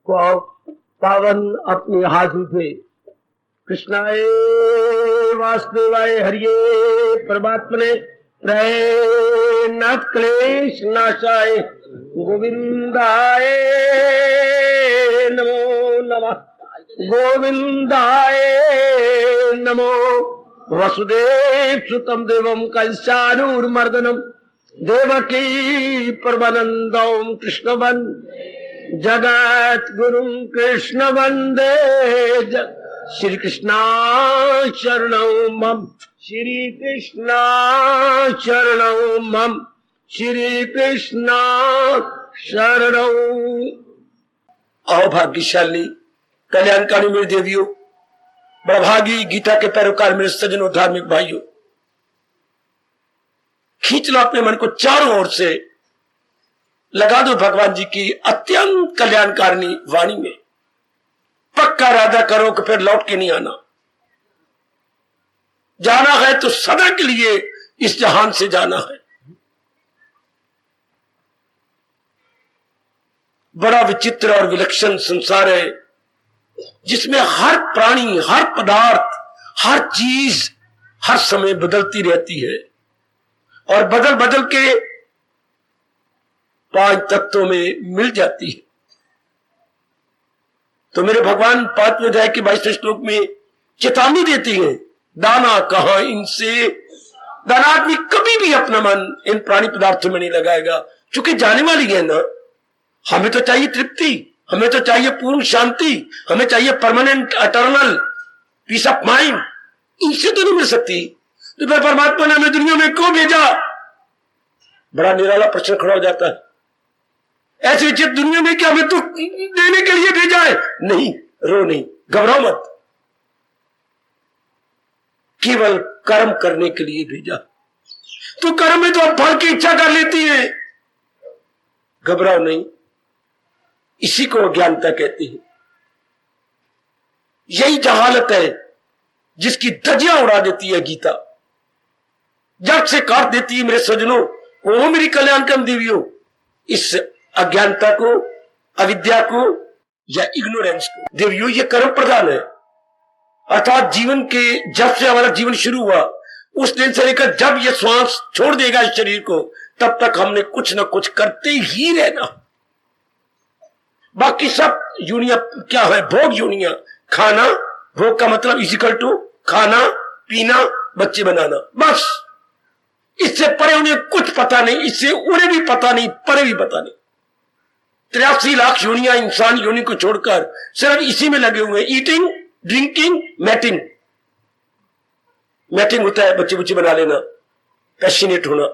पावन अपने हाथ उठे। कृष्णाय वासुदेवाय हरिये परमात्मने प्रेम क्लेश नाशाय गोविंदाय नमो नमः। गोविंदाय नमो। वसुदेव सुतम देवम कंसानुर्मर्दनम देवकी परमानंदम कृष्ण जगत गुरु कृष्ण वंदे श्री कृष्णा शरणं मम। श्री कृष्णा शरणं मम। श्री कृष्णा शरणं। आओ भाग्यशाली कल्याणकारी मेरे देवियों, बड़भागी गीता के पैरोकार मेरे सज्जनों, धार्मिक भाइयों, खींच लो अपने मन को चारों ओर से, लगा दो भगवान जी की अत्यंत कल्याणकारिणी वाणी में। पक्का इरादा करो कि फिर लौट के नहीं आना। जाना है तो सदा के लिए इस जहान से जाना है। बड़ा विचित्र और विलक्षण संसार है जिसमें हर प्राणी, हर पदार्थ, हर चीज हर समय बदलती रहती है और बदल बदल के 5 तत्वों में मिल जाती है। तो मेरे भगवान 5वें अध्याय के 22वें श्लोक में चेतावनी देती है, दाना कहां इनसे। दानादमी कभी भी अपना मन इन प्राणी पदार्थों में नहीं लगाएगा, क्योंकि जाने वाली है ना। हमें तो चाहिए तृप्ति, हमें तो चाहिए पूर्ण शांति, हमें चाहिए permanent eternal peace of mind. इनसे तो नहीं मिल सकती। तो फिर परमात्मा ने हमें दुनिया में क्यों भेजा? बड़ा निराला प्रश्न खड़ा हो जाता है। ऐसी चित दुनिया में क्या हमें तो देने के लिए भेजा है? नहीं, रो नहीं, घबराओ मत, केवल कर्म करने के लिए भेजा। तो कर्म में तो अब फल की इच्छा कर लेती है। घबराओ नहीं, इसी को अज्ञानता कहते हैं। यही जहालत है जिसकी धज्जियां उड़ा देती है गीता, जब से काट देती है मेरे सज्जनों, वो मेरी कल्याणकम देवियों, इस अज्ञानता को, अविद्या को या इग्नोरेंस को। देवियों, ये कर्म प्रधान है। अर्थात जीवन के जब से हमारा जीवन शुरू हुआ उस दिन से लेकर जब ये श्वास छोड़ देगा इस शरीर को, तब तक हमने कुछ ना कुछ करते ही रहना। बाकी सब यूनिया क्या है? भोग यूनिया। खाना, भोग का मतलब इजिकल टू खाना, पीना, बच्चे बनाना, बस। इससे परे उन्हें कुछ पता नहीं, इससे उन्हें भी पता नहीं, परे भी पता नहीं। 83 लाख यूनिया इंसान यूनि को छोड़कर सिर्फ इसी में लगे हुए हैं। Eating, drinking, matting. मैटिंग होता है बच्चे बुच्चे बना लेना, पैशनेट होना।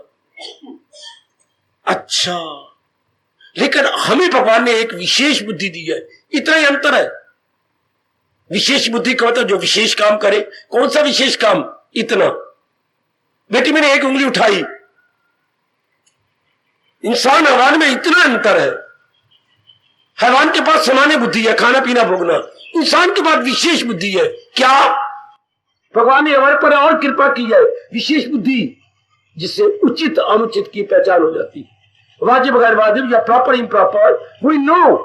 अच्छा, लेकिन हमें भगवान ने एक विशेष बुद्धि दी है। इतना ही अंतर है। विशेष बुद्धि का मतलब जो विशेष काम करे। कौन सा विशेष काम? इतना। बेटी मैंने एक उंगली उठाई। इंसान हैवान में इतना अंतर है। हैवान के पास सामान्य बुद्धि है, खाना पीना भोगना। इंसान के पास विशेष बुद्धि है। क्या? भगवान ने हमारे पर और कृपा की है, विशेष बुद्धि, जिससे उचित अनुचित की पहचान हो जाती है। वाजिब गैर वाजिब या प्रॉपर इम्प्रॉपर वी नो।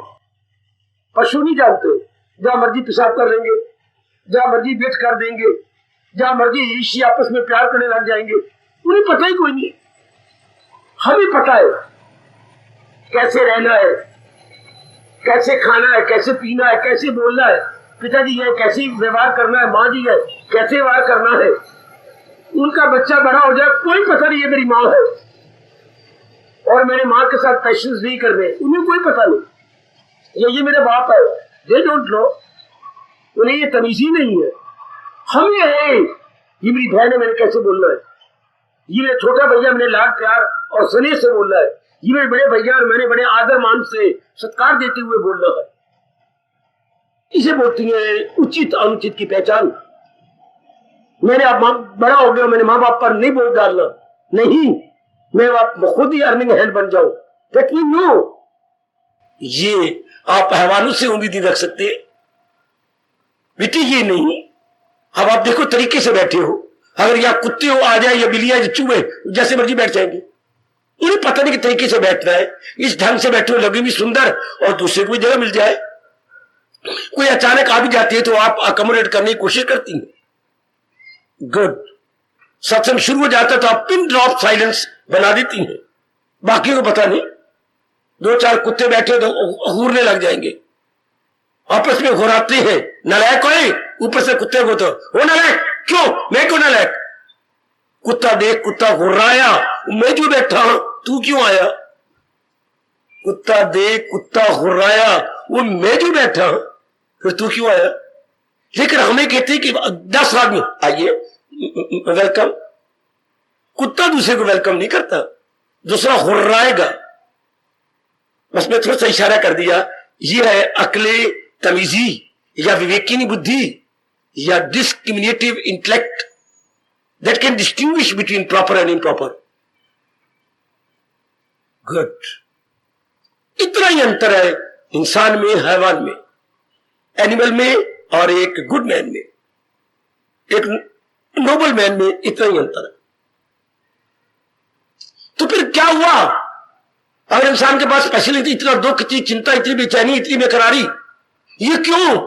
पशु नहीं जानते, जहां मर्जी पेशाब कर लेंगे, जहां मर्जी वेट कर देंगे, जहां मर्जी इसी आपस में प्यार करने लग जाएंगे। उन्हें पता ही कोई नहीं। हमें पता है कैसे रहना है, कैसे खाना है, कैसे पीना है, कैसे बोलना है। पिताजी है कैसे व्यवहार करना है, माँ जी है कैसे व्यवहार करना है। उनका बच्चा बड़ा हो जाए, कोई पता नहीं है मेरी माँ है और मेरे माँ के साथ पेशेंस नहीं करने, उन्हें कोई पता नहीं। ये मेरे बाप है, दे डोंट नो। उन्हें ये तमीज ही नहीं है। हमें है, ये मेरी बहन है, मैंने कैसे बोलना है। ये मेरा छोटा भैया, मैंने लाड प्यार और स्नेह से बोलना है। ये मेरे बड़े भैया और मैंने बड़े आदर मान से सत्कार देते हुए बोलना है। इसे बोलती है उचित अनुचित की पहचान। मैंने अब बड़ा हो गया, मैंने माँ बाप पर नहीं बोल डालना। नहीं, मैं खुद ही अर्निंग हैंड बन जाऊं। That we know. ये आप हैवानों से उम्मीद नहीं रख सकते बेटी, ये नहीं। अब आप देखो तरीके से बैठे हो, अगर यहाँ कुत्ते हो आ जाए या बिल्लियां या चूहे, जैसे मर्जी बैठ जाएंगे। उन्हें पता नहीं कि तरीके से बैठना है। इस ढंग से बैठे हो, लगे भी सुंदर और दूसरे को भी जगह मिल जाए। कोई अचानक आ भी जाती है तो आप अकोमोडेट करने की कोशिश करती हैं। गुड। सत्संग शुरू हो जाता है तो आप पिन ड्रॉप साइलेंस बना देती हैं, बाकी को पता नहीं। दो चार कुत्ते बैठे तो घूरने लग जाएंगे, आपस में घुराते हैं। नालायक कोई ऊपर से कुत्ते को तो वो नालायक, क्यों मैं क्यों नालायक? कुत्ता देख कुत्ता घुर्राया, मैं जो बैठा हूं तू क्यों आया? कुत्ता देख कुत्ता घुर्राया, वो मैं जो बैठा हूं फिर तू क्यों आया? लेकिन हमें कहते हैं कि 10 आदमी आइए वेलकम। कुत्ता दूसरे को वेलकम नहीं करता, दूसरा घुर्राएगा। बस मैं थोड़ा सा इशारा कर दिया, ये है अकले तमीजी या विवेकिनी बुद्धि या discriminative intellect that can distinguish between proper and improper. Good. इतना ही अंतर है इंसान में, हैवान में, एनिमल में और एक गुड मैन में, एक नोबल मैन में, इतना ही अंतर है। तो फिर क्या हुआ? अगर इंसान के पास स्पेशलिटी, इतना दुख, इतनी चिंता, इतनी बेचैनी, इतनी बेकरारी, ये क्यों?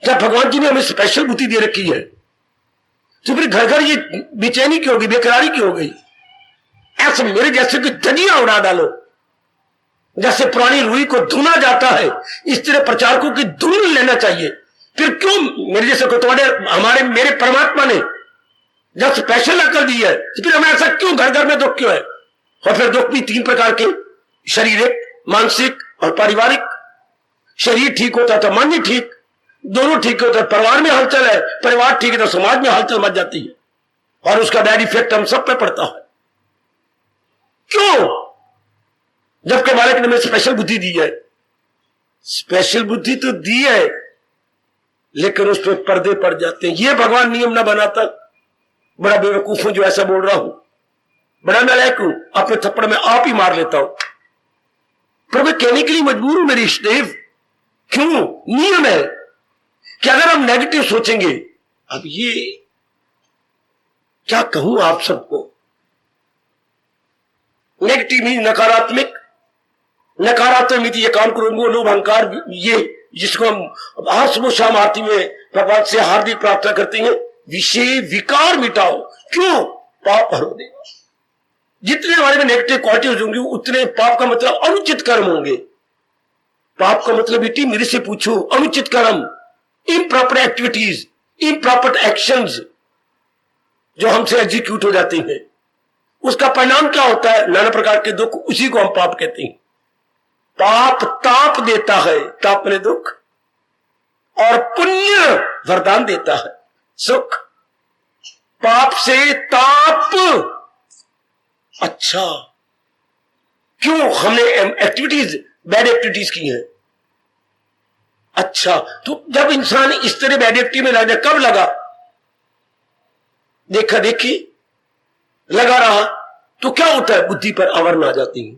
क्या भगवान जी ने हमें स्पेशल बुद्धि दे रखी है? तो फिर घर घर ये बेचैनी क्यों होगी, बेकरारी क्यों हो गई? ऐसे मेरे जैसे कि धजिया उड़ा डालो, जैसे पुरानी रुई को धुना जाता है, इस तरह प्रचारकों की धुन लेना चाहिए। फिर क्यों मेरे जैसे को तुम्हारे हमारे मेरे परमात्मा ने जब स्पेशल अकल दी है, तो फिर हमें ऐसा क्यों घर घर में दुख क्यों है? और फिर दुख भी 3 प्रकार के, शारीरिक, मानसिक और पारिवारिक। शरीर ठीक होता तो मन भी ठीक, दोनों ठीक होता है, परिवार में हलचल है, परिवार ठीक है तो समाज में हलचल मच जाती है, और उसका बैड इफेक्ट हम सब पे पड़ता है। क्यों? जबकि मालिक ने हमें स्पेशल बुद्धि दी है। स्पेशल बुद्धि तो दी है, लेकिन उस पर पर्दे पड़ जाते हैं। ये भगवान नियम ना बनाता, बड़ा बेवकूफ हूं जो ऐसा बोल रहा हूं, बड़ा नालायक हूं, अपने थप्पड़ में आप ही मार लेता हूं। पर मैं कहने के लिए मजबूर हूं मेरी इष्टदेव। क्यों? नियम है कि अगर हम नेगेटिव सोचेंगे, अब ये क्या कहूं आप सबको, नेगेटिव मीन नकारात्मक, नकारात्मक नीति, ये काम करूंगा, लोभ अहंकार, ये जिसको हम हर सुबह शाम आरती में भगवान से हार्दिक प्रार्थना करते हैं, विषय विकार मिटाओ। क्यों? पाप हरो देगा। जितने हमारे में नेगेटिव क्वालिटीज होंगी उतने पाप का मतलब अनुचित कर्म होंगे। पाप का मतलब बेटी मेरे से पूछो, अनुचित कर्म, इम्प्रॉपर एक्टिविटीज, इम्प्रॉपर एक्शंस जो हमसे एग्जीक्यूट हो जाती हैं, उसका परिणाम क्या होता है? नाना प्रकार के दुख, उसी को हम पाप कहते हैं। पाप ताप देता है, ताप में दुख, और पुण्य वरदान देता है, सुख। पाप से ताप। अच्छा, क्यों? हमने एक्टिविटीज, बैड एक्टिविटीज की हैं। अच्छा, तो जब इंसान इस तरह बैड एक्टिविटी में लगा, कब लगा? देखा देखी लगा रहा तो क्या होता है? बुद्धि पर आवरण आ जाती है।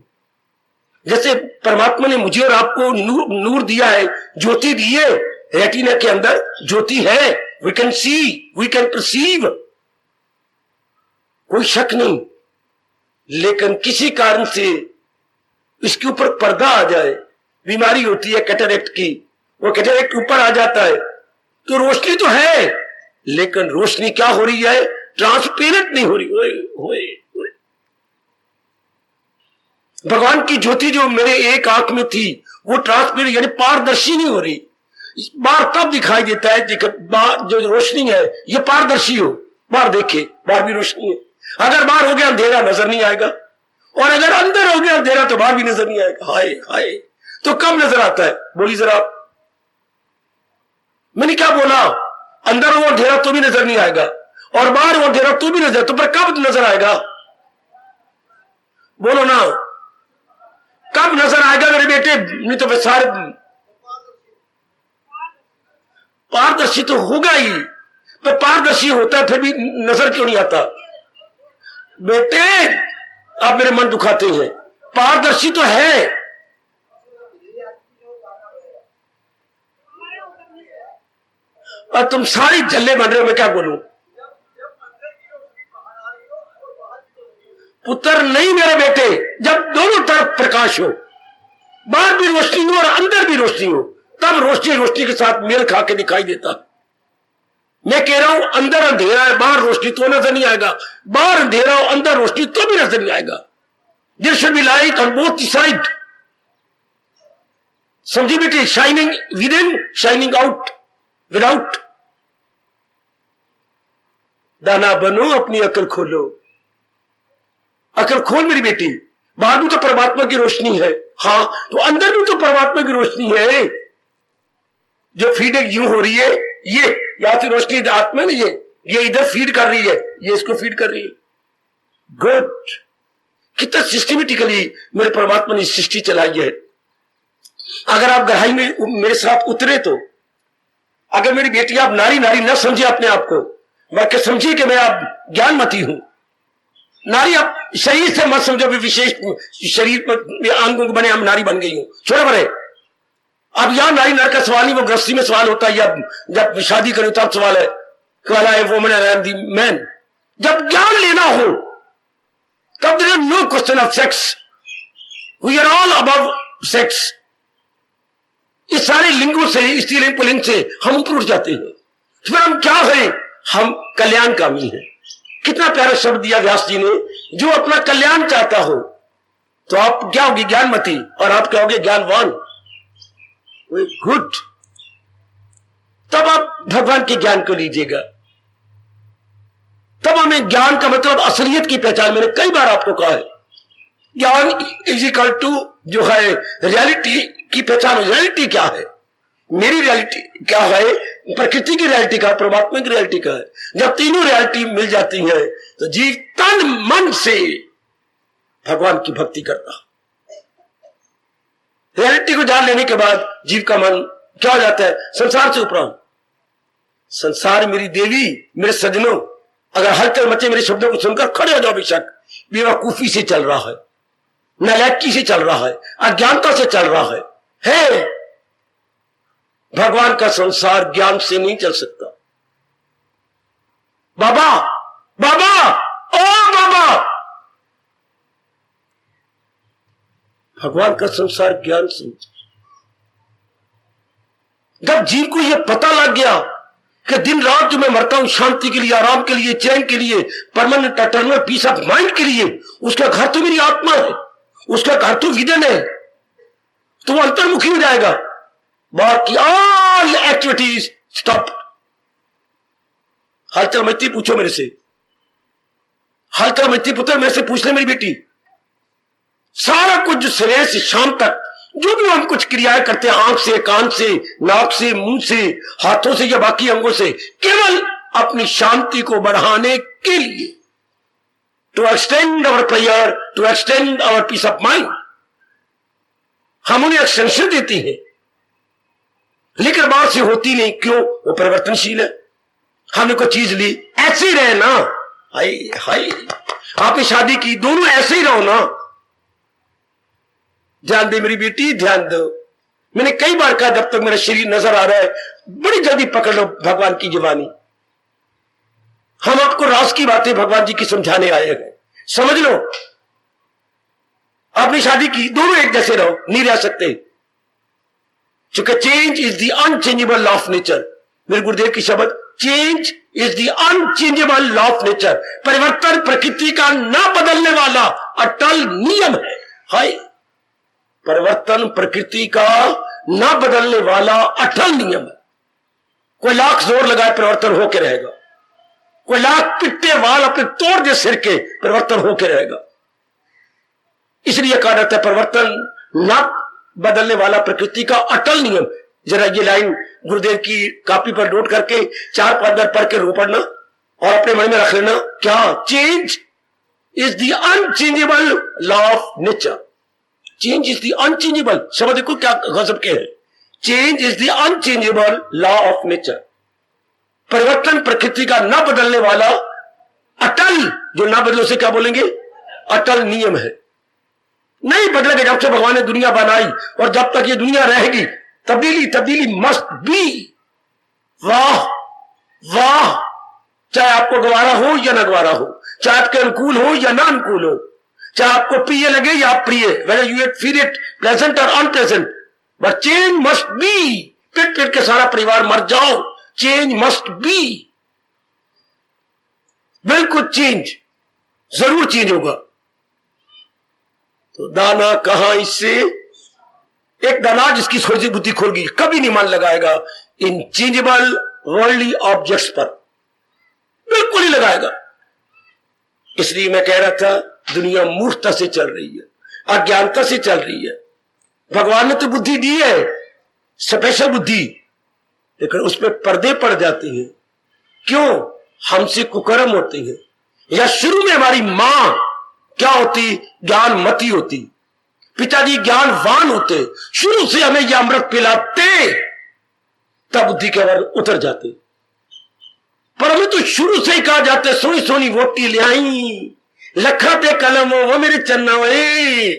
जैसे परमात्मा ने मुझे और आपको नूर दिया है, ज्योति दी है, रेटिना के अंदर ज्योति है, we can see, we can perceive, कोई शक नहीं। लेकिन किसी कारण से इसके ऊपर पर्दा आ जाए, बीमारी होती है कैटरेक्ट की, वो कैटरेक्ट ऊपर आ जाता है, तो रोशनी तो है, लेकिन रोशनी क्या हो रही है? ट्रांसपेरेंट नहीं हो रही। होए भगवान की ज्योति जो मेरे एक आंख में थी, वो ट्रांसपेरेंट यानी पारदर्शी नहीं हो रही। बाहर तब दिखाई देता है जो रोशनी है ये पारदर्शी हो, बाहर देखे, बाहर भी रोशनी है। अगर बाहर हो गया अंधेरा, नजर नहीं आएगा, और अगर अंदर हो गया अंधेरा तो बाहर भी नजर नहीं आएगा। हाय हाय, तो कब नजर आता है? बोली जरा। मैंने क्या बोला? अंदर हो अंधेरा तो भी नजर नहीं आएगा, और बाहर हो अंधेरा तो भी नजर, तो पर कब नजर आएगा? बोलो ना, कब नजर आएगा मेरे बेटे? नहीं तो फिर सारे पारदर्शी तो होगा ही, पर पारदर्शी होता है फिर भी नजर क्यों नहीं आता? बेटे आप मेरे मन दुखाते हैं, पारदर्शी तो है, और तुम सारी झल्ले बन रहे हो। मैं क्या बोलूं? पुत्र नहीं मेरे बेटे, जब दोनों तरफ प्रकाश हो, बाहर भी रोशनी हो और अंदर भी रोशनी हो, तब रोशनी रोशनी के साथ मेल खा के दिखाई देता। मैं कह रहा हूं अंदर अंधेरा है, बाहर रोशनी तो नजर नहीं आएगा, बाहर अंधेरा हो अंदर रोशनी तो भी नजर नहीं आएगा। There should be light on both the side. समझी बेटी, shining within, shining out without. दाना बनो, अपनी अकल खोलो, अकल खोल मेरी बेटी। बाहर भी तो परमात्मा की रोशनी है, हाँ, तो अंदर भी तो परमात्मा की रोशनी है। जो फीडिंग यूं हो रही है, ये या फिर रोशनी आत्मा नहीं है, ये इधर फीड कर रही है, ये इसको फीड कर रही है। गुड, कितना सिस्टमेटिकली मेरे परमात्मा ने सृष्टि चलाई है। अगर आप गहराई में मेरे साथ उतरे तो, अगर मेरी बेटी आप नारी नारी न समझे अपने आप को, बल्कि समझिए कि मैं आप ज्ञानमती हूं। नारी आप शरीर से मत समझो, विशेष शरीर पर अंगों को बने हम नारी बन गई हूं, छोड़े बड़े। अब यहां नारी नर का सवाल नहीं, वो गृहस्थी में सवाल होता है, या जब शादी करें तब सवाल है, वुमन एंड द मैन। जब ज्ञान लेना हो तब there is no question of sex, we are all above sex. इस सारे लिंगों से, स्त्रीलिंग पुल्लिंग से हम ऊपर उठ जाते हैं। तो फिर हम क्या हैं? हम कल्याणकामी हैं। कितना प्यारा शब्द दिया व्यास जी ने, जो अपना कल्याण चाहता हो तो आप क्या होगी? ज्ञानमती, और आप क्या होगे? ज्ञानवान। गुड, तब आप भगवान के ज्ञान को लीजिएगा, तब हमें ज्ञान का मतलब असलियत की पहचान। मैंने कई बार आपको कहा है, ज्ञान इज इक्वल टू जो है रियलिटी की पहचान। रियलिटी क्या है? मेरी रियलिटी क्या है? प्रकृति की रियलिटी का, परमात्मा की रियलिटी का है। जब तीनों रियलिटी मिल जाती है तो जीव तन मन से भगवान की भक्ति करता। रियलिटी को जान लेने के बाद जीव का मन क्या हो जाता है? संसार से उपराम। संसार मेरी देवी, मेरे सजनों, अगर हलचल मचे मेरे शब्दों को सुनकर खड़े हो जाओ। बेशक बेवकूफी से चल रहा है, नालायकी से चल रहा है, अज्ञानता से चल रहा है। भगवान का संसार ज्ञान से नहीं चल सकता। बाबा, बाबा, ओ बाबा, भगवान का संसार ज्ञान से। जब जीव को यह पता लग गया कि दिन रात जो मैं मरता हूं शांति के लिए, आराम के लिए, चैन के लिए, permanent eternal peace of mind के लिए, उसका घर तो मेरी आत्मा है, उसका घर तो विजन है, तो वो अंतर्मुखी हो जाएगा। बाकी ऑल एक्टिविटीज स्टॉप। हालचाल मैत्री पूछो मेरे से, हालचाल मैत्री पुत्र मेरे से पूछ ले मेरी बेटी। सारा कुछ जो सुबह से शाम तक जो भी हम कुछ क्रियाएं करते हैं, आंख से, कान से, नाक से, मुंह से, हाथों से या बाकी अंगों से, केवल अपनी शांति को बढ़ाने के लिए, to extend our prayer, to extend our peace of mind. हम उन्हें एक्सटेंशन देती हैं, लेकिन बात से होती नहीं। क्यों? वो परिवर्तनशील है। हमने कोई चीज ली, ऐसे ही रहे ना। हाय हाय, आपने शादी की, दोनों ऐसे ही रहो ना। ध्यान दे मेरी बेटी, ध्यान दो। मैंने कई बार कहा, जब तक मेरा शरीर नजर आ रहा है बड़ी जल्दी पकड़ लो भगवान की जुबानी। हम आपको राज की बातें भगवान जी की समझाने आए हैं, समझ लो। आपने शादी की, दोनों एक जैसे रहो, नहीं रह सकते, क्योंकि change is the unchangeable law of nature. मेरे गुरुदेव की शब्द, change is the unchangeable law of nature. परिवर्तन प्रकृति का न बदलने वाला अटल नियम है। हाय, परिवर्तन प्रकृति का न बदलने वाला अटल नियम है। कोई लाख जोर लगाए परिवर्तन होके रहेगा, कोई लाख पिट्टे वाल अपने तोड़ दे सिर के, परिवर्तन होके रहेगा। इसलिए कहा जाता है परिवर्तन न बदलने वाला प्रकृति का अटल नियम। जरा ये लाइन गुरुदेव की कॉपी पर नोट करके 4-5 बार पढ़ के रो पढ़ना और अपने मन में रख लेना। क्या? Change is the unchangeable law of nature. Change is the unchangeable. समझ देखो क्या गजब के है। Change is the unchangeable law of nature. परिवर्तन प्रकृति का न बदलने वाला अटल, जो ना बदलो से क्या बोलेंगे? अटल नियम है। नहीं बदलेगा। जब से भगवान ने दुनिया बनाई और जब तक ये दुनिया रहेगी, तब्दीली तब्दीली मस्ट बी। वाह वाह, चाहे आपको गवारा हो या न गवारा हो, चाहे आपके अनुकूल हो या ना अनुकूल हो, चाहे आपको प्रिय लगे या अप्रिय, whether you feel it pleasant और unpleasant, but change must be. पिट पिट के सारा परिवार मर जाओ, चेंज मस्ट बी, बिल्कुल चेंज, जरूर चेंज होगा। तो दाना कहां इससे, एक दाना जिसकी थोड़ी सी बुद्धि खुल गई कभी नहीं मन लगाएगा इन चेंजेबल वर्ल्डली ऑब्जेक्ट्स पर, बिल्कुल ही लगाएगा। इसलिए मैं कह रहा था दुनिया मूर्खता से चल रही है, अज्ञानता से चल रही है। भगवान ने तो बुद्धि दी है, स्पेशल बुद्धि, लेकिन उसमें पर्दे पड़ जाते हैं। क्यों? हमसे कुकर्म होते हैं। या शुरू में हमारी मां क्या होती, ज्ञानमती होती, पिताजी ज्ञानवान होते, शुरू से हमें यह अमृत पिलाते, तब बुद्धि के अंदर उतर जाते। पर हमें तो शुरू से ही कहा जाता है सोनी सोनी वोटी ले आई, लखा ते कलम वो मेरे चन्ना वे।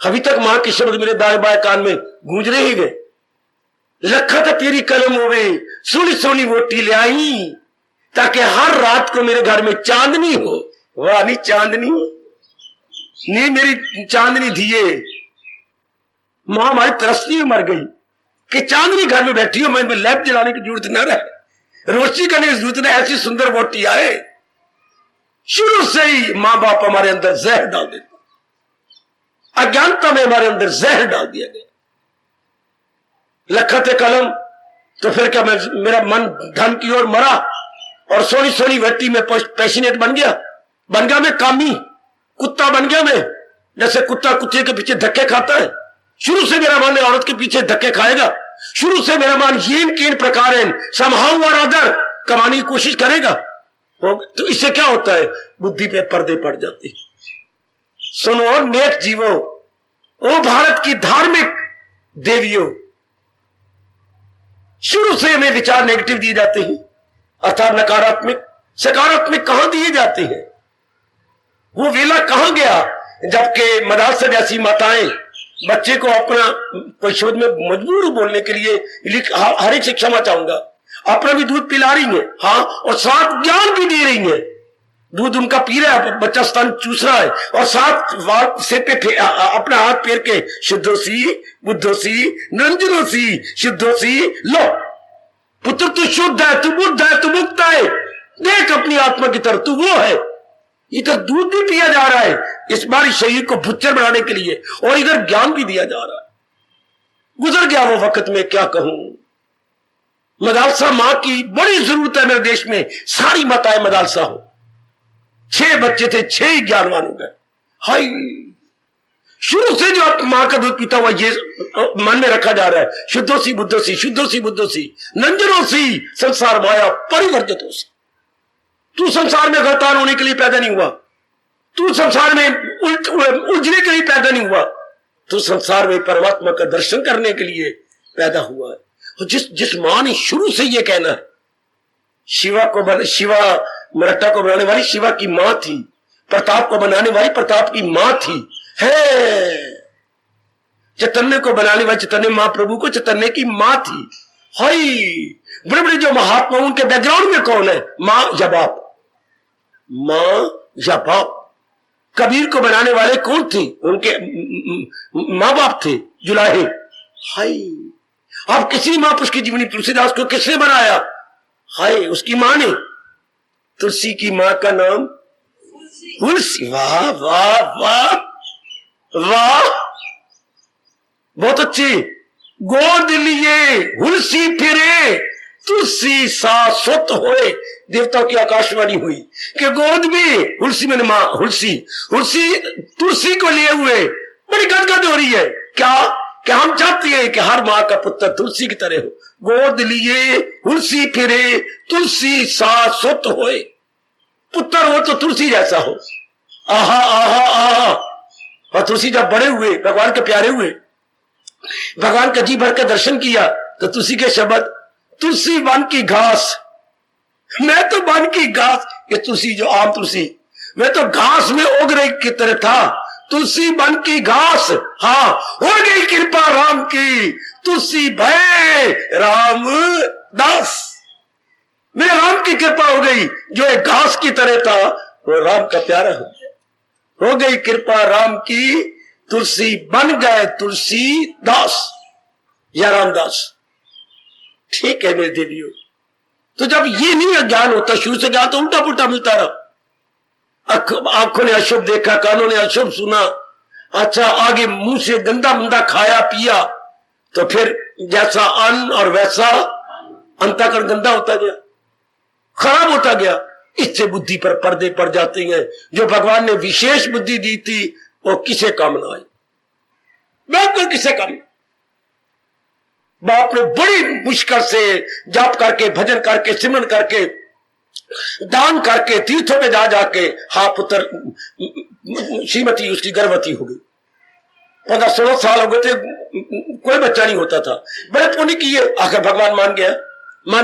अभी तक मां के शब्द मेरे दाएं बाएं कान में गूंज रहे ही गए, लखा तो तेरी कलम होवे, सोनी सोनी वोटी ले आई, ताकि हर रात को मेरे घर में चांदनी हो। वाह नहीं चांदनी, नहीं मेरी चांदनी दिए। मां हमारी तरसती में मर गई कि चांदनी घर में बैठी हो, मैं लैंप जलाने की जरूरत न रहे, रोशनी करने की जरूरत नहीं, ऐसी सुंदर वोटी आए। शुरू से ही मां बाप हमारे अंदर जहर डाल देते, अज्ञानता में हमारे अंदर जहर डाल दिया गया। लखते कलम, तो फिर क्या मेरा मन धन की ओर मरा और सोनी सोनी व्यक्ति में पैशनेट बन गया मैं कामी, कुत्ता बन गया मैं। जैसे कुत्ता कुत्ते के पीछे धक्के खाता है, शुरू से मेरा मन औरत के पीछे धक्के खाएगा, शुरू से मेरा मन येन केन प्रकार समहाउ और अदर कमाने की कोशिश करेगा। तो इससे क्या होता है, बुद्धि पे पर्दे पड़ जाते। सुनो नेक जीवो, ओ भारत की धार्मिक देवियों, शुरू से हमें विचार नेगेटिव दिए जाते हैं, अर्थात नकारात्मक। सकारात्मक कहां दिए जाते हैं? वो वेला कहां गया जबकि मदरसा जैसी माताएं बच्चे को अपना परिशोध में मजबूर बोलने के लिए, हर एक से क्षमा चाहूंगा, अपना भी दूध पिला रही है, हाँ, और साथ ज्ञान भी दे रही है। दूध उनका पी रहा है, बच्चा स्तन चूस रहा है, और साथ वाल से पे अपना हाथ फेर के शुद्धोसी बुद्धोसी निरंजनोसी शुद्धोसी, लो पुत्र तू शुद्ध है, तू बुद्ध है, तू मुक्त है, देख अपनी आत्मा की तरफ, तू वो है। इधर दूध भी पिया जा रहा है इस बार शरीर को भुच्चर बनाने के लिए, और इधर ज्ञान भी दिया जा रहा है। गुजर गया वो वक्त, में क्या कहूं। मदरसा मां की बड़ी जरूरत है मेरे देश में, सारी माताएं मदरसा हो। 6 बच्चे थे, 6 ही ज्ञानवान हो गए। हाय, शुरू से जो मां का दूध पीता हुआ ये मन में रखा जा रहा है, शुद्धोसी बुद्धोसी शुद्धोसी बुद्धोसी नंजनोसी संसार माया परिवर्जितोसी। तू संसार में गलतान होने के लिए पैदा नहीं हुआ, तू संसार में उलझने के लिए पैदा नहीं हुआ, तू संसार में परमात्मा का दर्शन करने के लिए पैदा हुआ है। और जिस मां ने शुरू से ये कहना है, शिवा मराठा को बनाने वाली शिवा की मां थी, प्रताप को बनाने वाली प्रताप की मां थी, है चैतन्य को बनाने वाली चैतन्य महाप्रभु को चैतन्य की मां थी। हाय, बड़े बड़े जो महात्मा उनके बैकग्राउंड में कौन है, मां या बाप, मां या बाप। कबीर को बनाने वाले कौन थे, उनके मां बाप थे, जुलाहे। हाय, आप किसी महापुरुष की जीवनी, तुलसीदास को किसने बनाया, हाय उसकी मां ने। तुलसी की मां का नाम तुलसी। वाह वाह वाह वाह, बहुत अच्छी। गोद लिए हुलसी फिरे तुलसी शाश्वत होए। देवताओं की आकाशवाणी हुई कि गोद में हुलसी, मैंने मां हुलसी, हुलसी तुलसी को लिए हुए बड़ी गदगद हो रही है। क्या हम चाहते हैं कि हर मां का पुत्र तुलसी की तरह हो। गोद लिए हुलसी फिरे तुलसी शाश्वत होए, पुत्र हो तो तुलसी जैसा हो। आहा आहा आहा। और तुलसी जब बड़े हुए, भगवान के प्यारे हुए, भगवान का जी भर के दर्शन किया, तो तुलसी के शब्द, तुलसी वन की घास, मैं तो वन की घास, ये तुलसी जो आम तुलसी, मैं तो घास में उग रही की तरह था, तुलसी वन की घास। हाँ, हो गई कृपा राम की, तुलसी भय राम दास। मेरे राम की कृपा हो गई, जो एक घास की तरह था वो राम का प्यारा हो गया। हो गई कृपा राम की, तुलसी बन गए तुलसी दास या रामदास। ठीक है मेरे देवियों, तो जब ये नहीं ज्ञान होता, शुरू से ज्ञान तो उल्टा पुल्टा मिलता रहा। आंखों ने अशुभ देखा, कानों ने अशुभ सुना, अच्छा आगे मुंह से गंदा मंदा खाया पिया, तो फिर जैसा अन्न और वैसा अंतःकरण गंदा होता गया, खराब होता गया। इससे बुद्धि पर पर्दे पड़ जाते हैं। जो भगवान ने विशेष बुद्धि दी थी वो किसे काम ना आई, बिल्कुल किसे काम। बाप ने बड़ी मुश्किल से जाप करके, भजन करके, सिमरन करके, दान करके, तीर्थों में जा जाके, हाँ पुत्र श्रीमती उसकी गर्भवती हो गई। 15-16 साल हो गए थे, कोई बच्चा नहीं होता था। बड़े पुण्य किए, आखिर भगवान मान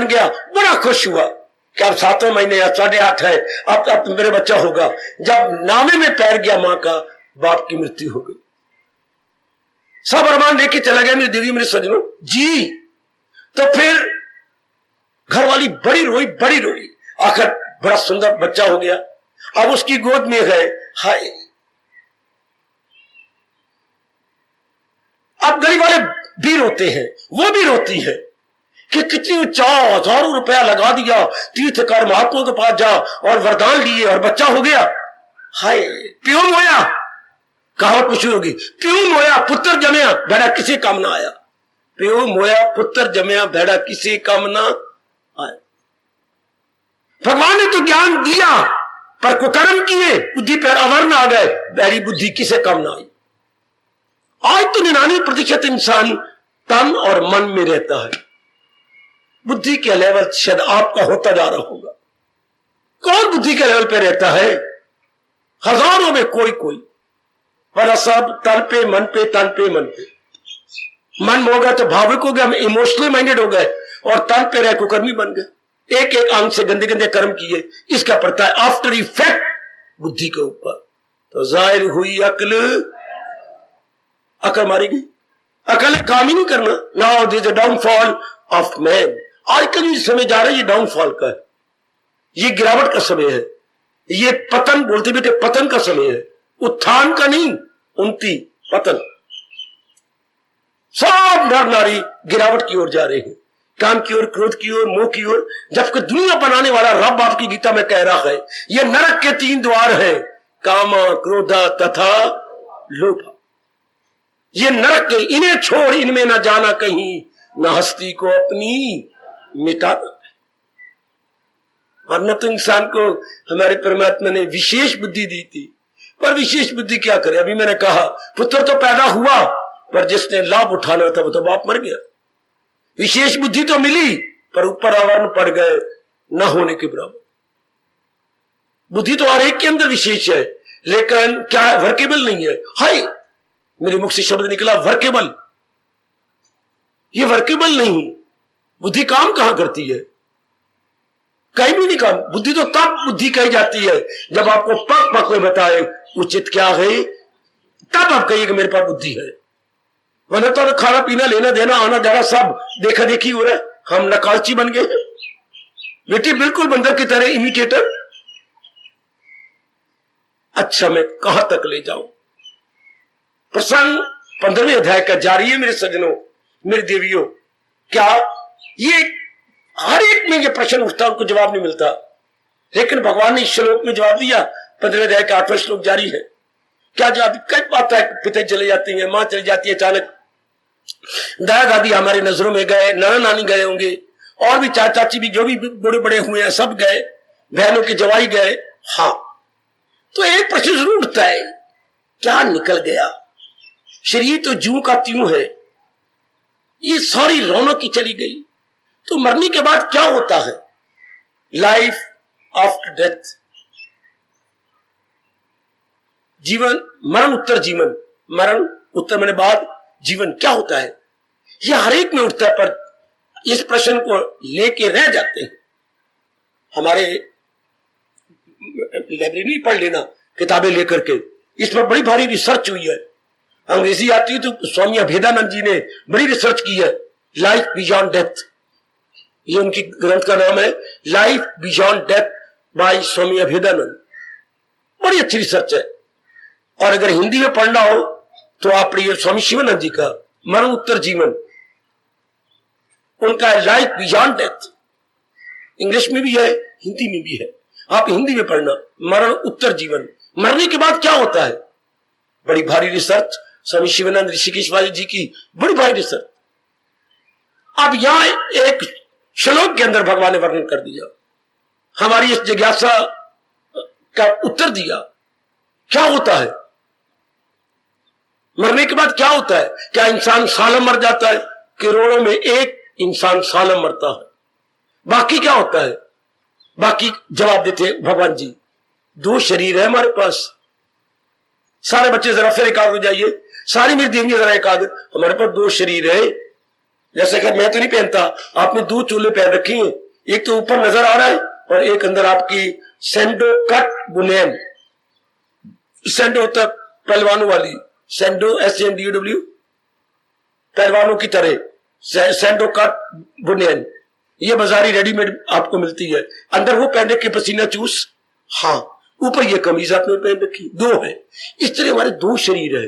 गया। बड़ा खुश हुआ कि अब 7वें महीने या 8.5 है, अब मेरे बच्चा होगा। जब नामे में पैर गया मां का, बाप की मृत्यु हो गई। सब अरमान लेके चला गया मेरी देवी, मेरे सजनों जी। तो फिर घरवाली बड़ी रोई। आखिर बड़ा सुंदर बच्चा हो गया, अब उसकी गोद में है। हाय, अब गरीब वाले भी रोते हैं, वो भी रोती है कि कितनी 4,000 रुपया लगा दिया, तीर्थकर महात्मा के पास जा और वरदान लिए और बच्चा हो गया। हाय, प्यों मोया, कहावत मशहूर होगी, प्यों मोया पुत्र जमया भेड़ा किसी काम ना आया। प्यों मोया पुत्र जमया भेड़ा किसी काम ना आया। भगवान ने तो ज्ञान दिया, पर कुकर्म किए, बुद्धि पर अवर्ण आ गए, बैरी बुद्धि किसे काम ना आई। आज तो 99% इंसान तन और मन में रहता है। बुद्धि के लेवल शायद आपका होता जा रहा होगा। कौन बुद्धि के लेवल पे रहता है? हजारों में कोई, पर सब तन पे, मन पे, तन पे, मन पे। मन हो गया तो भावुक हो गया, हम इमोशनल माइंडेड हो गए, और तन पे रह कुकर्मी बन गए। एक अंग से गंदे गंदे कर्म किए, इसका पड़ता है आफ्टर इफेक्ट बुद्धि के ऊपर। तो जाहिर हुई अकल मारी गई। अकल काम ही नहीं करना। Now this is the downfall of man. आजकल ये समय जा रहा है, ये डाउनफॉल का है, ये गिरावट का समय है, ये पतन, बोलते बेटे पतन का समय है, उत्थान का नहीं, उन्नति पतन। सब नर नारी गिरावट की ओर जा रहे हैं, काम की ओर, क्रोध की ओर, मोह की ओर। जबकि दुनिया बनाने वाला रब आपकी गीता में कह रहा है ये नरक के 3 द्वार हैं, कामा, क्रोधा तथा लोभ। ये नरक के, इन्हें छोड़ इनमें न जाना कहीं, न हस्ती को अपनी मिटाना। और न तो इंसान को हमारे परमात्मा ने विशेष बुद्धि दी थी, पर विशेष बुद्धि क्या करे। अभी मैंने कहा पुत्र तो पैदा हुआ, पर जिसने लाभ उठाना था वो तो बाप मर गया। विशेष बुद्धि तो मिली, पर ऊपर आवरण पड़ गए न होने के बराबर। बुद्धि तो हर एक के अंदर विशेष है, लेकिन क्या वर्केबल नहीं है। हाय, मेरे मुख से शब्द निकला वर्केबल। ये वर्केबल नहीं। बुद्धि काम कहां करती है? कहीं भी नहीं काम। बुद्धि तो तब बुद्धि कही जाती है जब आपको पक पक में बताए उचित क्या है, तब आप कहिए कि मेरे पास बुद्धि है। वरना तो खाना पीना, लेना देना, आना जाना सब देखा देखी हो रहा है। हम नकालची बन गए हैं बेटी, बिल्कुल बंदर की तरह इमिटेटर। अच्छा, मैं कहां तक ले जाऊं? प्रसंग 15वें अध्याय का जारी है मेरे सज्जनों, मेरी देवियों। क्या ये हर एक में ये प्रश्न उठता, उनको जवाब नहीं मिलता, लेकिन भगवान ने इस श्लोक में जवाब दिया। 15वें अध्याय का 8वां श्लोक जारी है। क्या जवाब? कई बात है, पिता चले जाते हैं, मां चली जाती है अचानक, दादा दादी हमारे नजरों में गए, नाना नानी गए होंगे, और भी चाचा चाची भी, जो भी बड़े बड़े हुए हैं सब गए, बहनों के जवाई गए। हाँ, तो एक प्रश्न जरूर उठता है, क्या निकल गया? शरीर तो जूं का त्यों है, ये सारी रौनक की चली गई, तो मरने के बाद क्या होता है? लाइफ आफ्टर डेथ, जीवन, मरण उत्तर जीवन, मरण उत्तर मैंने बाद, जीवन क्या होता है? ये हर एक में उठता है, पर इस प्रश्न को लेके रह जाते हैं। हमारे लाइब्रेरी पढ़ लेना किताबें लेकर के, इस पर बड़ी भारी रिसर्च हुई है। अंग्रेजी आती है तो स्वामी अभेदानंद जी ने बड़ी रिसर्च की है, लाइफ बियॉन्ड डेथ, ये उनकी ग्रंथ का नाम है, लाइफ बियॉन्ड डेथ बाय स्वामी अभेदानंद। बड़ी अच्छी रिसर्च है। और अगर हिंदी में पढ़ना हो तो आप पढ़िए स्वामी शिवानंद जी का मरण उत्तर जीवन, उनका लाइफ बियॉन्ड डेथ, इंग्लिश में भी है हिंदी में भी है, आप हिंदी में पढ़ना, मरण उत्तर जीवन, मरने के बाद क्या होता है। बड़ी भारी रिसर्च स्वामी शिवानंद ऋषिकेश वाले जी की, बड़ी भारी रिसर्च। अब यहां एक श्लोक के अंदर भगवान ने वर्णन कर दिया, हमारी इस जिज्ञासा का उत्तर दिया। क्या होता है मरने के बाद, क्या होता है? क्या इंसान सालों मर जाता है? करोड़ों में एक इंसान सालों मरता है। बाकी क्या होता है? बाकी जवाब देते भगवान जी, दो शरीर है हमारे पास। सारे बच्चे जरा फिर एकाग्र हो जाइए, सारी मेरी देंगे जरा एकाग्र। हमारे पास दो शरीर है, जैसे कि मैं तो नहीं पहनता, आपने दो चोले पहन रखे हैं, एक तो ऊपर नजर आ रहा है और एक अंदर आपकी सैंडो कट बुनियान, सैंडो होता है पहलवानों वाली, सैंडो SNDOW, पहलवानों की तरह सैंडो कट बुनियान, ये बाजारी रेडीमेड आपको मिलती है। अंदर वो पहन के पसीना चूस, हाँ, ऊपर ये कमीज आपने पहन रखी, दो है। इस तरह हमारे दो शरीर है,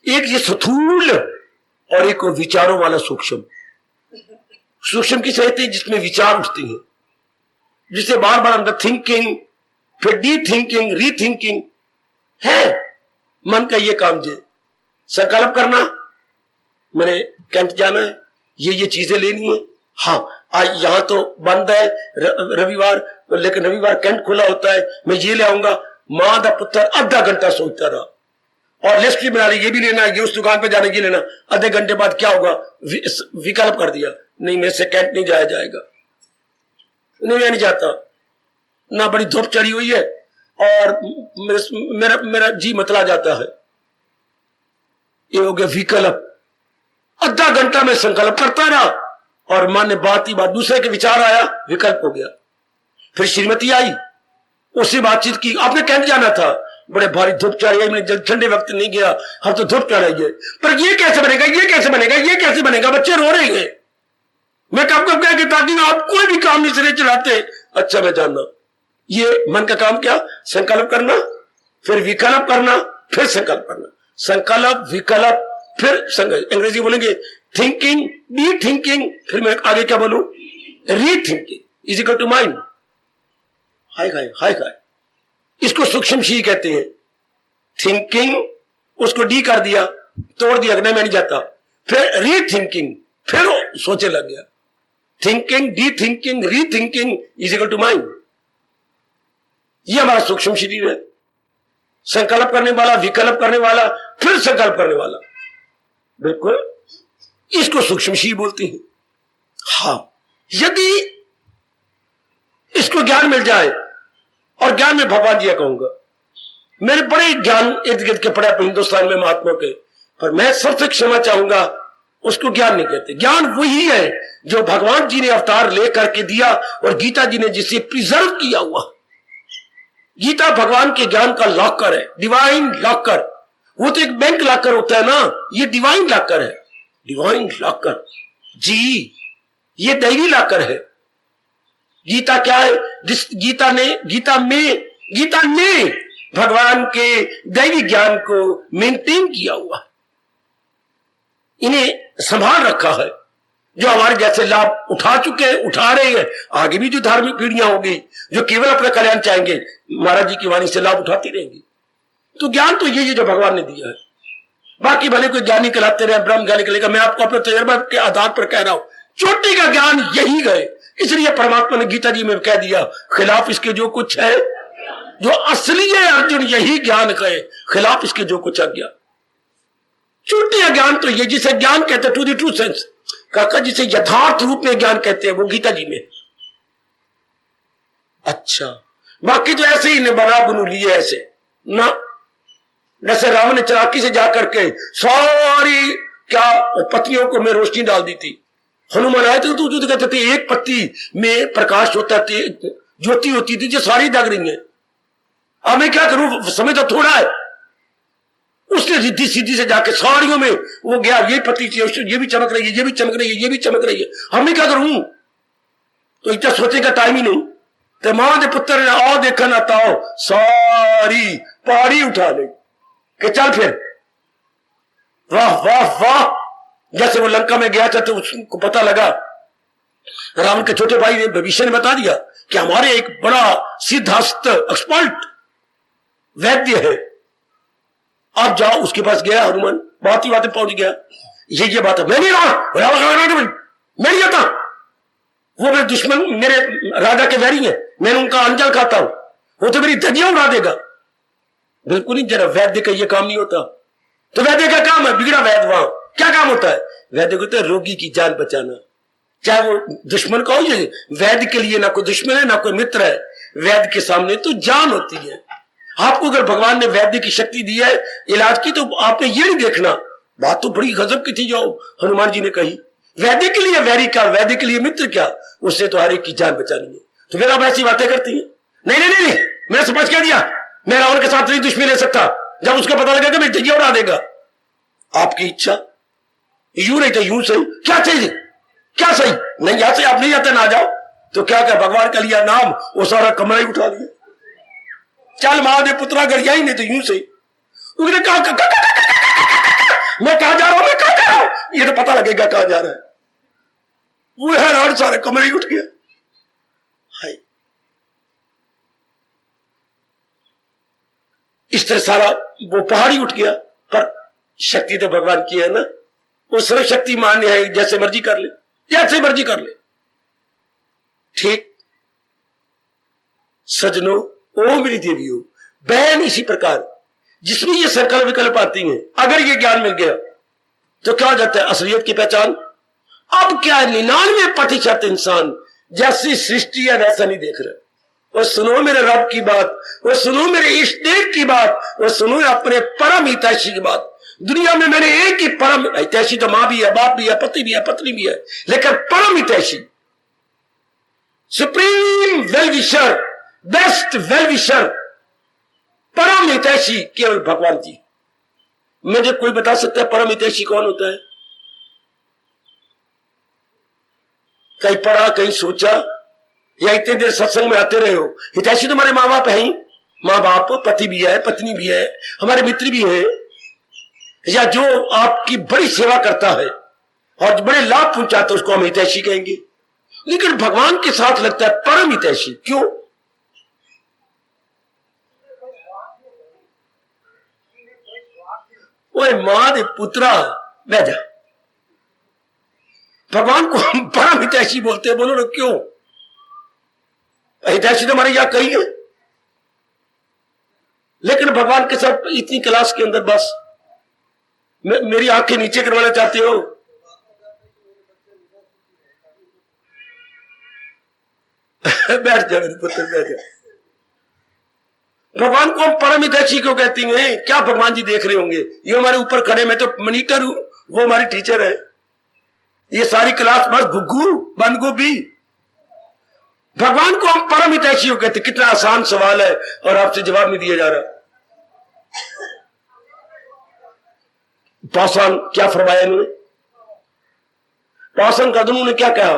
एक ये स्थूल और एक विचारों वाला सूक्ष्म। सूक्ष्म की कहते हैं जिसमें विचार उठते हैं, जिसे बार बार अंदर थिंकिंग, फिर डी थिंकिंग, रीथिंकिंग है। मन का ये काम जे संकल्प करना, मैंने कैंट जाना है, ये चीजें लेनी है, हाँ आज यहां तो बंद है रविवार, लेकिन रविवार कैंट खुला होता है, मैं ये ले आऊंगा। मां दा पुत्र आधा घंटा सोचता रहा और लिस्ट भी बना ली, ये भी लेना, ये उस दुकान पे जाने की लेना। आधे घंटे बाद क्या होगा, विकल्प कर दिया, नहीं मेरे से कैंट नहीं जाया जाएगा, नहीं मैं नहीं जाता, ना बड़ी धूप चढ़ी हुई है और मेरा जी मतला जाता है। ये हो गया विकल्प। आधा घंटा में संकल्प करता रहा और मां ने बात ही बात, दूसरे के विचार आया, विकल्प हो गया। फिर श्रीमती आई, उससे बातचीत की, आपने कैंट जाना था, बड़े भारी धूप चढ़ गई, मैं ठंडे वक्त नहीं गया, हम तो धूप चढ़ गई है, पर ये कैसे बनेगा, ये कैसे बनेगा, ये कैसे बनेगा, बच्चे रो रहे हैं। मैं कब कब कह के ताकि आप कोई भी काम नहीं सिरे चलाते, अच्छा मैं जानना। ये मन का काम क्या, संकल्प करना, फिर विकल्प करना, फिर संकल्प करना, संकल्प विकल्प फिर संकल्प। अंग्रेजी बोलेंगे थिंकिंग, डी थिंकिंग, फिर मैं आगे क्या बोलूं, rethinking is equal to mind. हाय हाय हाय हाय, इसको सूक्ष्म शी कहते हैं। थिंकिंग, उसको डी कर दिया, तोड़ दिया, नहीं मैं नहीं जाता, फिर रीथिंकिंग, फिर सोचे लग गया। Thinking, de thinking, rethinking is equal to mind. ये हमारा सूक्ष्म शरीर है, संकल्प करने वाला, विकल्प करने वाला, फिर संकल्प करने वाला, बिल्कुल इसको सूक्ष्म शरीर बोलते हैं। हाँ, यदि इसको ज्ञान मिल जाए, और ज्ञान में भगवान जी कहूंगा, मेरे बड़े ज्ञान इर्द गिर्द के पड़े हिंदुस्तान में महात्मा के, पर मैं सबसे क्षमा चाहूंगा, उसको ज्ञान नहीं कहते। ज्ञान वही है जो भगवान जी ने अवतार लेकर के दिया और गीता जी ने जिसे प्रिजर्व किया हुआ। गीता भगवान के ज्ञान का लॉकर है, डिवाइन लॉकर। वो तो एक बैंक लॉकर होता है ना, ये डिवाइन लॉकर है, डिवाइन लॉकर जी, ये दैवी लॉकर है। गीता क्या है, जिस गीता ने भगवान के दैवी ज्ञान को मेंटेन किया हुआ, इन्हें संभाल रखा है, जो हमारे जैसे लाभ उठा चुके हैं, उठा रहे हैं, आगे भी जो धार्मिक पीढ़ियां होंगी जो केवल अपना कल्याण चाहेंगे, महाराज जी की वाणी से लाभ उठाती रहेंगी। तो ज्ञान तो यही है जो भगवान ने दिया है। बाकी भले कोई ज्ञानी कहलाते रहे, ब्रह्म ज्ञानी कहलेगा, मैं आपको अपने तजर्बा के आधार पर कह रहा हूं, चोटी का ज्ञान यही गए। इसलिए परमात्मा ने गीता जी में कह दिया, खिलाफ इसके जो कुछ है, जो असली है अर्जुन यही ज्ञान कहे, खिलाफ इसके जो कुछ अज्ञान। चोटी ज्ञान तो ये जिसे ज्ञान कहते हैं, टू द ट्रू सेंस, काका जिसे यथार्थ रूप में ज्ञान कहते हैं, वो गीता जी में। अच्छा, बाकी तो ऐसे ही ने बना बनू लिए ऐसे ना, जैसे राम ने चलाकी से जाकर के सारी क्या पत्तियों को में रोशनी डाल दी थी। हनुमान आए थे तो कहते थे एक पत्ती में प्रकाश होता थी, ज्योति होती थी जो सारी दग रही है। अब मैं क्या करूं, समय तो थोड़ा है। उसने रिद्धि सीधी से जाके साड़ियों में वो गया, ये पत्ती ये भी चमक रही है, ये भी चमक रही है, ये भी चमक रही है, हमें क्या करूं। तो इतना सोचने का टाइम ही नहीं। तो मां के पुत्र ने आओ देखा ना ताओ, सारी पहाड़ी उठा ली कि चल फिर वाह वाह वाह। जैसे वो लंका में गया था तो उसको पता लगा, रावण के छोटे भाई ने भविष्य ने बता दिया कि हमारे एक बड़ा सिद्धास्त एक्सपर्ट वैद्य है, आप जाओ उसके पास। गया हनुमान, बात ही बातें पहुंच गया, ये बात है, मैं नहीं रहा, मैं नहीं जाता, वो मेरे दुश्मन, मेरे राजा के वैरी है, मैं उनका अंजल खाता हूं, वो तो मेरी धज्जियां उड़ा देगा। बिल्कुल नहीं, जरा वैद्य का ये काम नहीं होता। तो वैद्य का काम है, बिगड़ा वैद्य वहां क्या काम होता है? वैद्य को तो रोगी की जान बचाना, चाहे वो दुश्मन का हो। ये वैद्य के लिए ना कोई दुश्मन है ना कोई मित्र है, वैद्य के सामने तो जान होती है। आपको अगर भगवान ने वैद्य की शक्ति दी है इलाज की, तो आपने ये नहीं देखना, बात तो बड़ी गजब की थी जो हनुमान जी ने कही, वैद्य के लिए वैरी क्या, वैद्य के लिए मित्र क्या, उससे तो हर एक की जान बचानी है। तो फिर आप ऐसी बातें करती हैं। नहीं नहीं नहीं, मैंने समझ क्या दिया, मैं रावण के साथ नहीं दुश्मनी ले सकता, जब उसको पता लगेगा मैं जगह उड़ा देगा। आपकी इच्छा, यूं नहीं तो यूं सही, क्या चाहिए, क्या सही, नहीं यहां से आप नहीं जाते ना जाओ, तो क्या क्या भगवान का लिया नाम, वो सारा कमरा ही उठा लिया, चल महादेव पुत्रा घर ही नहीं तो यूं सही। उसने कहा मैं कहां जा रहा हूं, मैं कहां जा रहा हूं, ये तो पता लगेगा कहां जा रहा है। वो हैरान, सारे कमरे ही उठ गया। हाय, इस तरह सारा वो पहाड़ ही उठ गया। पर शक्ति तो भगवान की है ना, वो सर्वशक्ति मान्य है, जैसे मर्जी कर ले, जैसे मर्जी कर ले। ठीक सजनों, ओ मेरी देवियों, बहन इसी प्रकार जिसमें ये संकल्प विकल्प आती हैं, अगर ये ज्ञान मिल गया तो क्या हो जाता है, असलियत की पहचान। अब क्या 99% इंसान जैसी सृष्टि है वैसा नहीं देख रहे। वो सुनो मेरे रब की बात, वो सुनो मेरे इष्ट देव की बात, वो सुनो अपने परम हितैषी की बात। दुनिया में मैंने एक ही परम हितैषी, तो मां भी है, बाप भी है, पति भी है, पत्नी भी है, लेकिन परम हितैषी, सुप्रीम वेलविशर, बेस्ट वेलविशर, परम हितैषी केवल भगवान जी। मुझे कोई बता सकता है परम हितैषी कौन होता है? कहीं पढ़ा, कहीं सोचा, या इतने देर सत्संग में आते रहे हो? हितैषी तो हमारे माँ बाप है ही, माँ बाप, पति भी है, पत्नी भी है, हमारे मित्र भी है, या जो आपकी बड़ी सेवा करता है और बड़े लाभ पहुंचाता है उसको हम हितैषी कहेंगे। लेकिन भगवान के साथ लगता है परम हितैषी। क्यों? ओए मां पुत्रा बह जा, भगवान को हम परम हितैषी बोलते हैं। बोलो ना क्यों? हितैषी तो हमारे यहां कही है, लेकिन भगवान के साथ इतनी क्लास के अंदर बस मेरी आंखें नीचे करवाना चाहते हो? बैठ जा मेरे पुत्र, बैठ जा। भगवान को हम परम हितैषी क्यों कहती हैं? क्या भगवान जी देख रहे होंगे? ये हमारे ऊपर खड़े, मैं तो मॉनिटर हूं, वो हमारी टीचर है, ये सारी क्लास बस घुग्गू बंद गोभी। भगवान को हम परम हितैषी क्यों कहते? कितना आसान सवाल है और आपसे जवाब नहीं दिया जा रहा। पासवान क्या फरमाया इन्होंने? पासवान कदमों ने क्या कहा?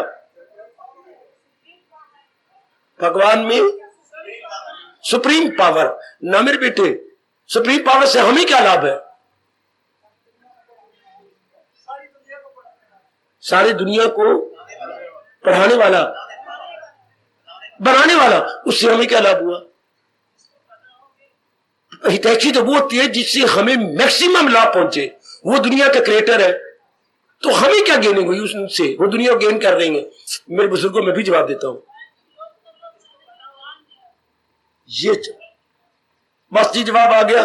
भगवान में सुप्रीम पावर। ना मेरे बेटे, सुप्रीम पावर से हमें क्या लाभ है? सारी दुनिया को पढ़ाने वाला, बनाने वाला, उससे हमें क्या लाभ हुआ? हितैषी तो वो होती है जिससे हमें मैक्सिमम लाभ पहुंचे। वो दुनिया का क्रिएटर है, तो हमें क्या गेन हुई उससे? वो दुनिया गेन कर रही है। मेरे बुजुर्गों में भी जवाब देता हूं, ये बस जी जवाब आ गया।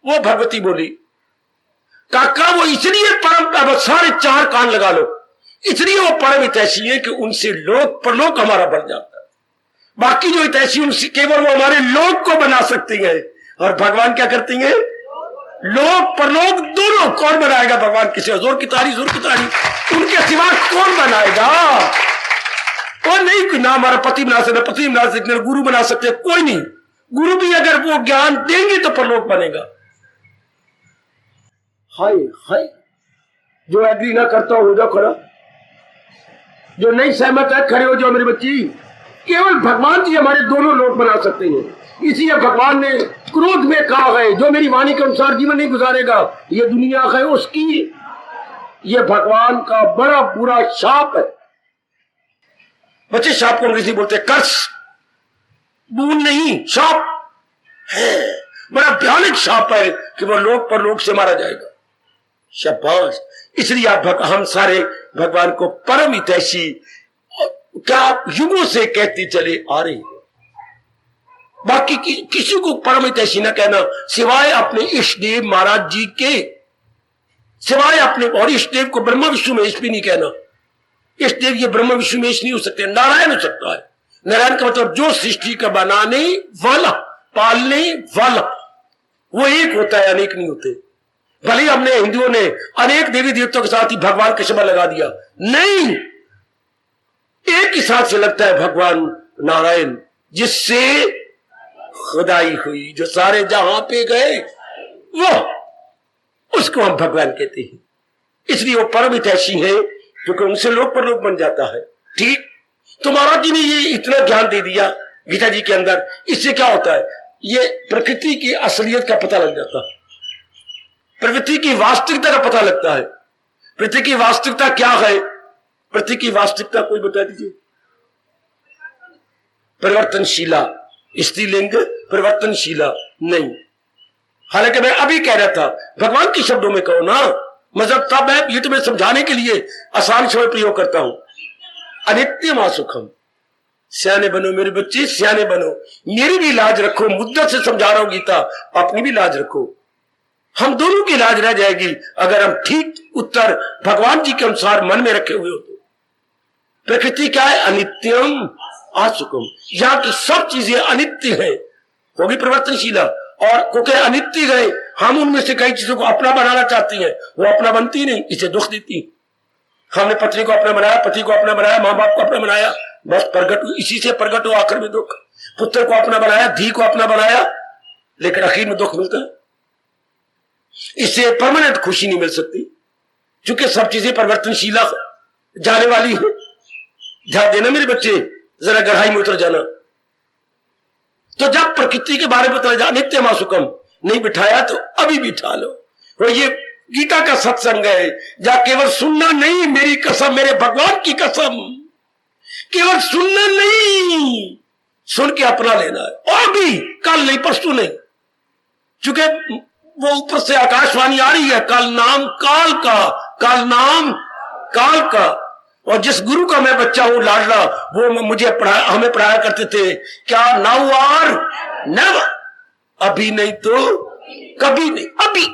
वो भगवती बोली, काका वो इसलिए परम, सारे 4 कान लगा लो, इसलिए वो परम हितैषी है कि उनसे लोक परलोक हमारा बढ़ जाता है। बाकी जो हितैषी उनसे केवल वो हमारे लोक को बना सकती है, और भगवान क्या करती है? लोक परलोक दोनों। कौन बनाएगा? भगवान किसी जोर की तारी, उनके सिवा कौन बनाएगा? और नहीं, ना हमारा पति बना सकते, पति बना सकते, गुरु बना सकते, कोई नहीं। गुरु भी अगर वो ज्ञान देंगे तो परलोक बनेगा। हाय हाय, जो एग्री ना करता हो जाओ खड़ा, जो नहीं सहमत है खड़े हो जाओ मेरी बच्ची। केवल भगवान जी हमारे दोनों लोक बना सकते हैं। इसीलिए भगवान ने क्रोध में कहा गए जो मेरी वाणी के अनुसार जीवन नहीं गुजारेगा ये दुनिया है उसकी, ये भगवान का बड़ा बुरा शाप है। बच्चे शाप को अंग्रेजी बोलते हैं कर्स, बून नहीं शाप है, बड़ा भयानक शाप है कि वह लोक पर लोक से मारा जाएगा। शाबाश। इसलिए हम सारे भगवान को परम हितैषी क्या युगों से कहते चले आ रहे हैं। बाकी किसी को परम हितैषी न कहना सिवाय अपने इष्टदेव महाराज जी के, सिवाय अपने, और इष्टदेव को ब्रह्मा विष्णु महेश भी नहीं कहना। इष्टदेव ये ब्रह्मा विष्णु महेश नहीं हो सकते, नारायण हो सकता है। नारायण का मतलब जो सृष्टि का बनाने वाला, पालने वाला, वो एक होता है, अनेक नहीं होते। भले हमने हिंदुओं ने अनेक देवी देवताओं के साथ ही भगवान का शब्द लगा दिया, नहीं, एक ही साथ से लगता है भगवान नारायण, जिससे खुदाई हुई, जो सारे जहां पे गए वो, उसको हम भगवान कहते हैं। इसलिए वो परम हितैषी है क्योंकि उनसे लोक पर लोक बन जाता है। ठीक, तो महाराज जी ने ये इतना ज्ञान दे दिया गीता जी के अंदर। इससे क्या होता है, ये प्रकृति की असलियत का पता लग जाता है, प्रकृति की वास्तविकता का पता लगता है। प्रकृति की वास्तविकता क्या है? प्रकृति की वास्तविकता कोई बता दीजिए। परिवर्तनशीला, स्त्रीलिंग परिवर्तनशीला नहीं। हालांकि मैं अभी कह रहा था भगवान के शब्दों में कहो ना, मतलब तब मैं ये तुम्हें समझाने के लिए आसान शब्द प्रयोग करता हूं। अनित्यम असुखम, सियाने बनो मेरे बच्चे, सियाने बनो, मेरी भी लाज रखो। मुद्दत से समझा रहा हूं गीता, अपनी भी लाज रखो। हम दोनों की लाज रह जाएगी अगर हम ठीक उत्तर भगवान जी के अनुसार मन में रखे हुए हो तो। प्रकृति क्या है? अनित्यम असुखम। यहां की सब चीजें अनित्य है, होगी परिवर्तनशीला, और क्योंकि अनित्य गए हम उनमें से कई चीजों को अपना बनाना चाहती हैं, वो अपना बनती नहीं, इसे दुख देती। हमने पत्नी को अपना बनाया, पति को अपना बनाया, मां बाप को अपना बनाया, बस प्रगट, इसी से प्रगट हो आखिर में दुख। पुत्र को अपना बनाया, धी को अपना बनाया, लेकिन आखिर में दुख मिलता है। इससे परमानेंट खुशी नहीं मिल सकती, क्योंकि सब चीजें परिवर्तनशीला जाने वाली है। ध्यान देना मेरे बच्चे, जरा गहराई में उतर जाना। तो जब प्रकृति के बारे में पता लगा नित्य मासुकम नहीं बिठाया तो अभी बिठा लो। और ये गीता का सत्संग है, जहां केवल सुनना नहीं, मेरी कसम, मेरे भगवान की कसम, केवल सुनना नहीं, सुन के अपना लेना है। और भी कल नहीं, परसों नहीं, क्योंकि वो ऊपर से आकाशवाणी आ रही है, कल नाम काल का, कल नाम काल का। और जिस गुरु का मैं बच्चा हूं लाडला, वो मुझे हमें पढ़ाया करते थे क्या, नाउ आर नेवर, अभी नहीं तो कभी नहीं। अभी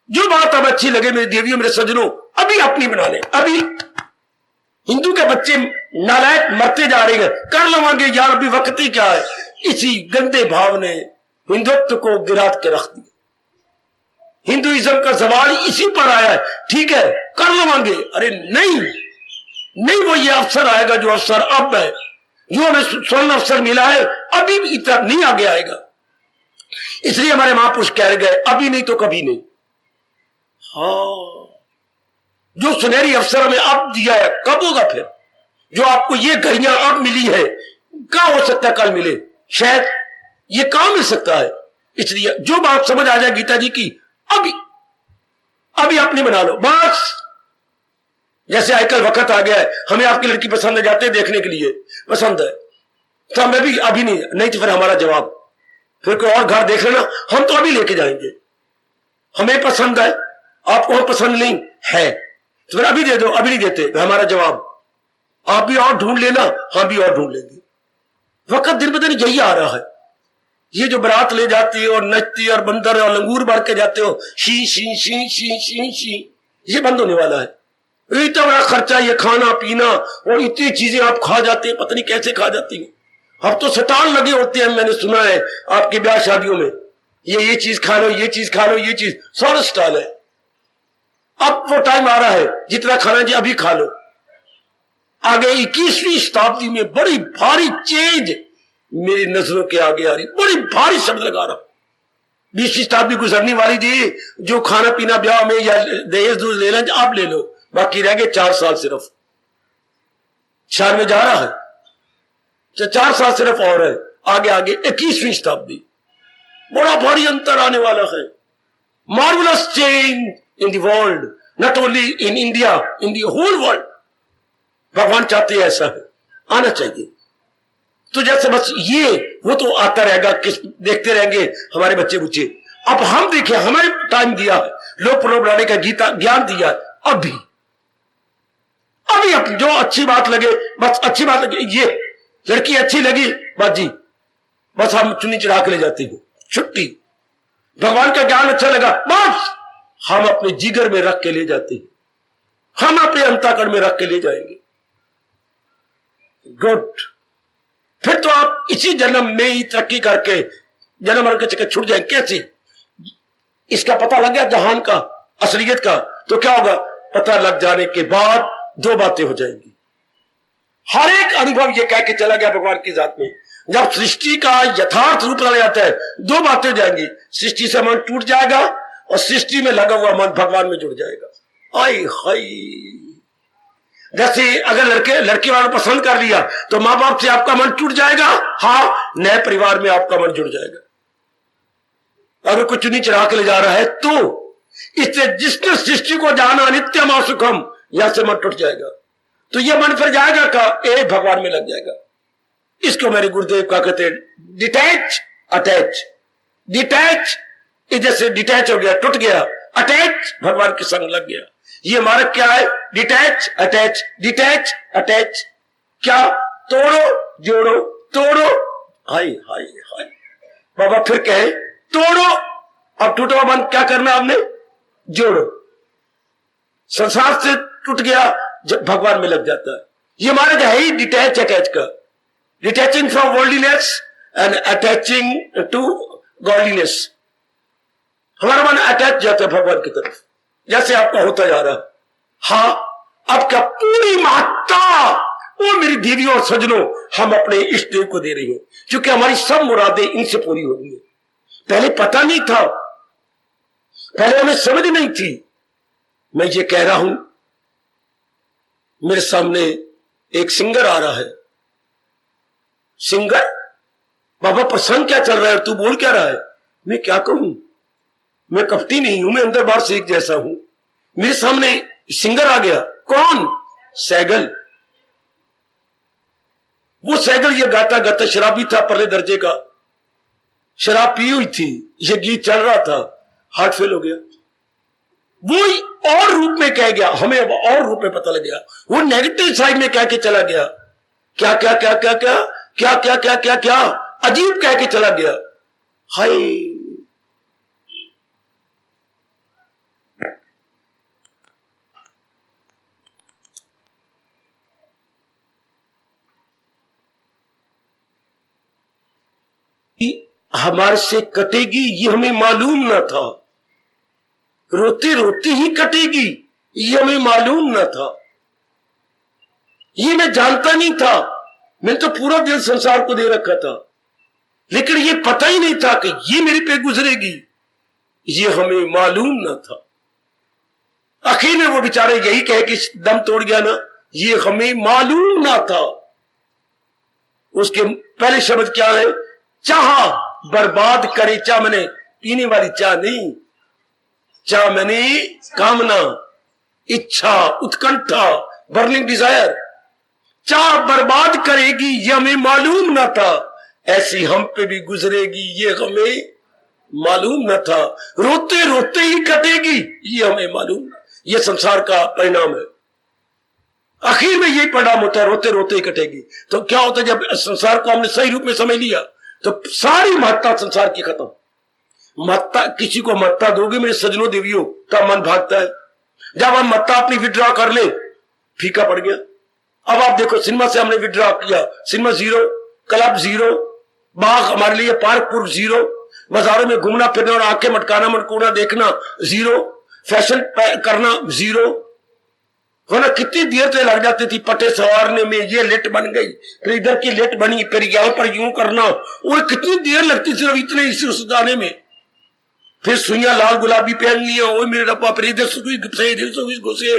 जो बात अब अच्छी लगे मेरी देवियों, मेरे सज्जनों, अभी अपनी बना ले। अभी हिंदू के बच्चे नालायक मरते जा रहे हैं, कर लवांगे यार, अभी वक्त ही क्या है। इसी गंदे भाव ने हिंदुत्व को गिरा के रख दिया। हिंदुइज्म का सवाल इसी पर आया है, ठीक है कर लवांगे, अरे नहीं नहीं, वो ये अवसर आएगा जो अवसर अब है, जो हमें स्वर्ण अवसर मिला है, अभी भी इतना नहीं आगे आएगा। इसलिए हमारे महापुरुष कह गए अभी नहीं तो कभी नहीं। हाँ, जो सुनहरी अवसर हमें अब दिया है, कब होगा फिर? जो आपको ये घड़ियां अब मिली है, क्या हो सकता है कल मिले, शायद ये कहां मिल सकता है। इसलिए जो बात समझ आ जाए गीता जी की, अभी अभी अपनी बना लो बस। जैसे आजकल वक्त आ गया है, हमें आपकी लड़की पसंद है, जाते देखने के लिए, पसंद है तो हमें भी अभी नहीं तो फिर हमारा जवाब, फिर कोई और घर देख लेना, हम तो अभी लेके जाएंगे। हमें पसंद है, आपको हम पसंद नहीं है तो फिर अभी दे दो, अभी नहीं देते, हमारा जवाब। आप भी और ढूंढ लेना, हम भी और ढूंढ लेंगे। वक्त दिन ब दिन यही आ रहा है। ये जो बारात ले जाती है और नचती है और बंदर और लंगूर बढ़ के जाते हो, she she she she she she, ये बंद होने वाला है। इतना बड़ा खर्चा, ये खाना पीना और इतनी चीजें आप खा जाते हैं, पता नहीं कैसे खा जाती हैं। अब तो स्टॉल लगे होते हैं, मैंने सुना है आपके ब्याह शादियों में, ये चीज खा लो, ये चीज खा लो, ये चीज, सारा स्टॉल है। अब वो टाइम आ रहा है, जितना खाना जी अभी खा लो। आगे 21वीं शताब्दी में बड़ी भारी चेंज मेरी नजरों के आगे आ रही, बड़ी भारी शब्द लगा रहा हूं। 20वीं शताब्दी गुजरने वाली थी, जो खाना पीना ब्याह में या दहेज दूध लेना आप ले लो, बाकी रह गए 4 साल सिर्फ। 4 में जा रहा है, 4 साल सिर्फ और है, आगे आगे 21वीं शताब्दी। बड़ा भारी अंतर आने वाला है। Marvellous change in the world, not only in India, in the whole world. भगवान चाहते हैं ऐसा है, आना चाहिए। तो जैसे बस ये वो तो आता रहेगा, किस देखते रहेंगे हमारे बच्चे बुच्चे। अब हम देखिए, हमें टाइम दिया है, लोक पर्व बनाने का गीता ज्ञान दिया है, अभी जो अच्छी बात लगे, बस अच्छी बात लगे, ये लड़की अच्छी लगी बस जी, बस हम चुनी चढ़ा के ले जाते हैं, छुट्टी। भगवान का ज्ञान अच्छा लगा, बस हम अपने जिगर में रख के ले जाते हैं, हम अपने अंतःकरण में रख के ले जाएंगे। गुड। फिर तो आप इसी जन्म में ही तरक्की करके जन्म मरण के चक्कर छूट जाएंगे। कैसे? इसका पता लग गया जहान का, असलियत का, तो क्या होगा? पता लग जाने के बाद दो बातें हो जाएंगी। हर एक अनुभव ये कह के चला गया भगवान की जात में, जब सृष्टि का यथार्थ रूप लग जाता है, दो बातें हो जाएंगी। सृष्टि से मन टूट जाएगा और सृष्टि में लगा हुआ मन भगवान में जुड़ जाएगा। आई हाय, जैसे अगर लड़के वालों पसंद कर लिया तो मां बाप से आपका मन टूट जाएगा, हाँ, नए परिवार में आपका मन जुड़ जाएगा। अगर कोई चुनी चढ़ा के ले जा रहा है तो इससे जिसने सृष्टि को जाना नित्यम असुखम, यहां से मन टूट जाएगा, तो यह मन फिर जाएगा का ए भगवान में लग जाएगा। इसको मेरे गुरुदेव क्या कहते हैं? Detach attach. डिटैच जैसे डिटैच हो गया, टूट गया, अटैच भगवान के संग लग गया। ये मार्ग क्या है? Detach attach, detach attach. क्या? तोड़ो जोड़ो, तोड़ो, हाय हाय हाय। बाबा फिर कहे तोड़ो, अब टूटा बंद क्या करना आपने? जोड़ो। संसार से टूट गया, जब भगवान में लग जाता है। ये मार्ग है ही डिटैच अटैच का, detaching from worldliness and attaching to godliness. हमारा मन अटैच जाता है भगवान की तरफ, जैसे आपका होता जा रहा है। हाँ, आपका पूरी महत्ता वो मेरी दीदियों और सजनों हम अपने इष्ट देव को दे रही हैं, क्योंकि हमारी सब मुरादें इनसे पूरी हो रही है। पहले पता नहीं था, पहले हमें समझ नहीं थी। मैं ये कह रहा हूं, मेरे सामने एक सिंगर आ रहा है। सिंगर? बाबा प्रसंग क्या चल रहा है, तू बोल क्या रहा है? मैं क्या कहूं, मैं कपटी नहीं हूं, मैं अंदर बाहर से एक जैसा हूं। मेरे सामने सिंगर आ गया। कौन? सैगल। वो सैगल ये गाता गाता शराबी था, पहले दर्जे का, शराब पी हुई थी, ये गीत चल रहा था, हार्ट फेल हो गया। वो और रूप में कह गया, हमें अब और रूप में पता लग गया। वो नेगेटिव साइड में कह के चला गया, क्या क्या क्या क्या क्या क्या क्या क्या क्या क्या अजीब कह के चला गया। हाय, हमारे से कटेगी ये हमें मालूम न था, रोते रोते ही कटेगी ये हमें मालूम न था। ये मैं जानता नहीं था, मैंने तो पूरा दिल संसार को दे रखा था, लेकिन ये पता ही नहीं था कि ये मेरे पे गुजरेगी, ये हमें मालूम न था। आखिर में वो बेचारे यही कहे कि दम तोड़ गया ना, ये हमें मालूम ना था। उसके पहले शब्द क्या है? चाह बर्बाद करे, चाह मैंने पीने वाली चाह नहीं, चाह मैंने कामना, इच्छा, उत्कंठा, बर्निंग डिजायर, चाह बर्बाद करेगी ये हमें मालूम ना था, ऐसी हम पे भी गुजरेगी ये हमें मालूम न था। रोते रोते ही कटेगी ये हमें मालूम ना। ये संसार का परिणाम है, आखिर में यही परिणाम होता है, रोते रोते ही कटेगी। तो क्या होता है, जब संसार को हमने सही रूप में समझ लिया तो सारी महत्ता संसार की खत्म। महत्ता, किसी को महत्ता दोगे मेरे सजनों देवियों का मन भागता है। जब हम महत्ता अपनी विड्रॉ कर ले, फीका पड़ गया। अब आप देखो, सिनेमा से हमने विड्रॉ किया, सिनेमा जीरो, क्लब जीरो, बाग हमारे लिए पार्क पूर्व जीरो, बाजारों में घूमना फिरना और आंखें मटकाना मटकूना देखना जीरो, फैशन करना जीरो। वरना कितनी देर से लग जाती थी पटे सवारने में, ये लेट बन गई, फिर इधर की लेट बनी, फिर यहां पर यूं करना, और कितनी देर लगती थी इतने इसे सुधारने में। फिर सुइयां लाल गुलाबी पहन लिया, ओ मेरे रब्बा, फिर इधर सुई घुसे,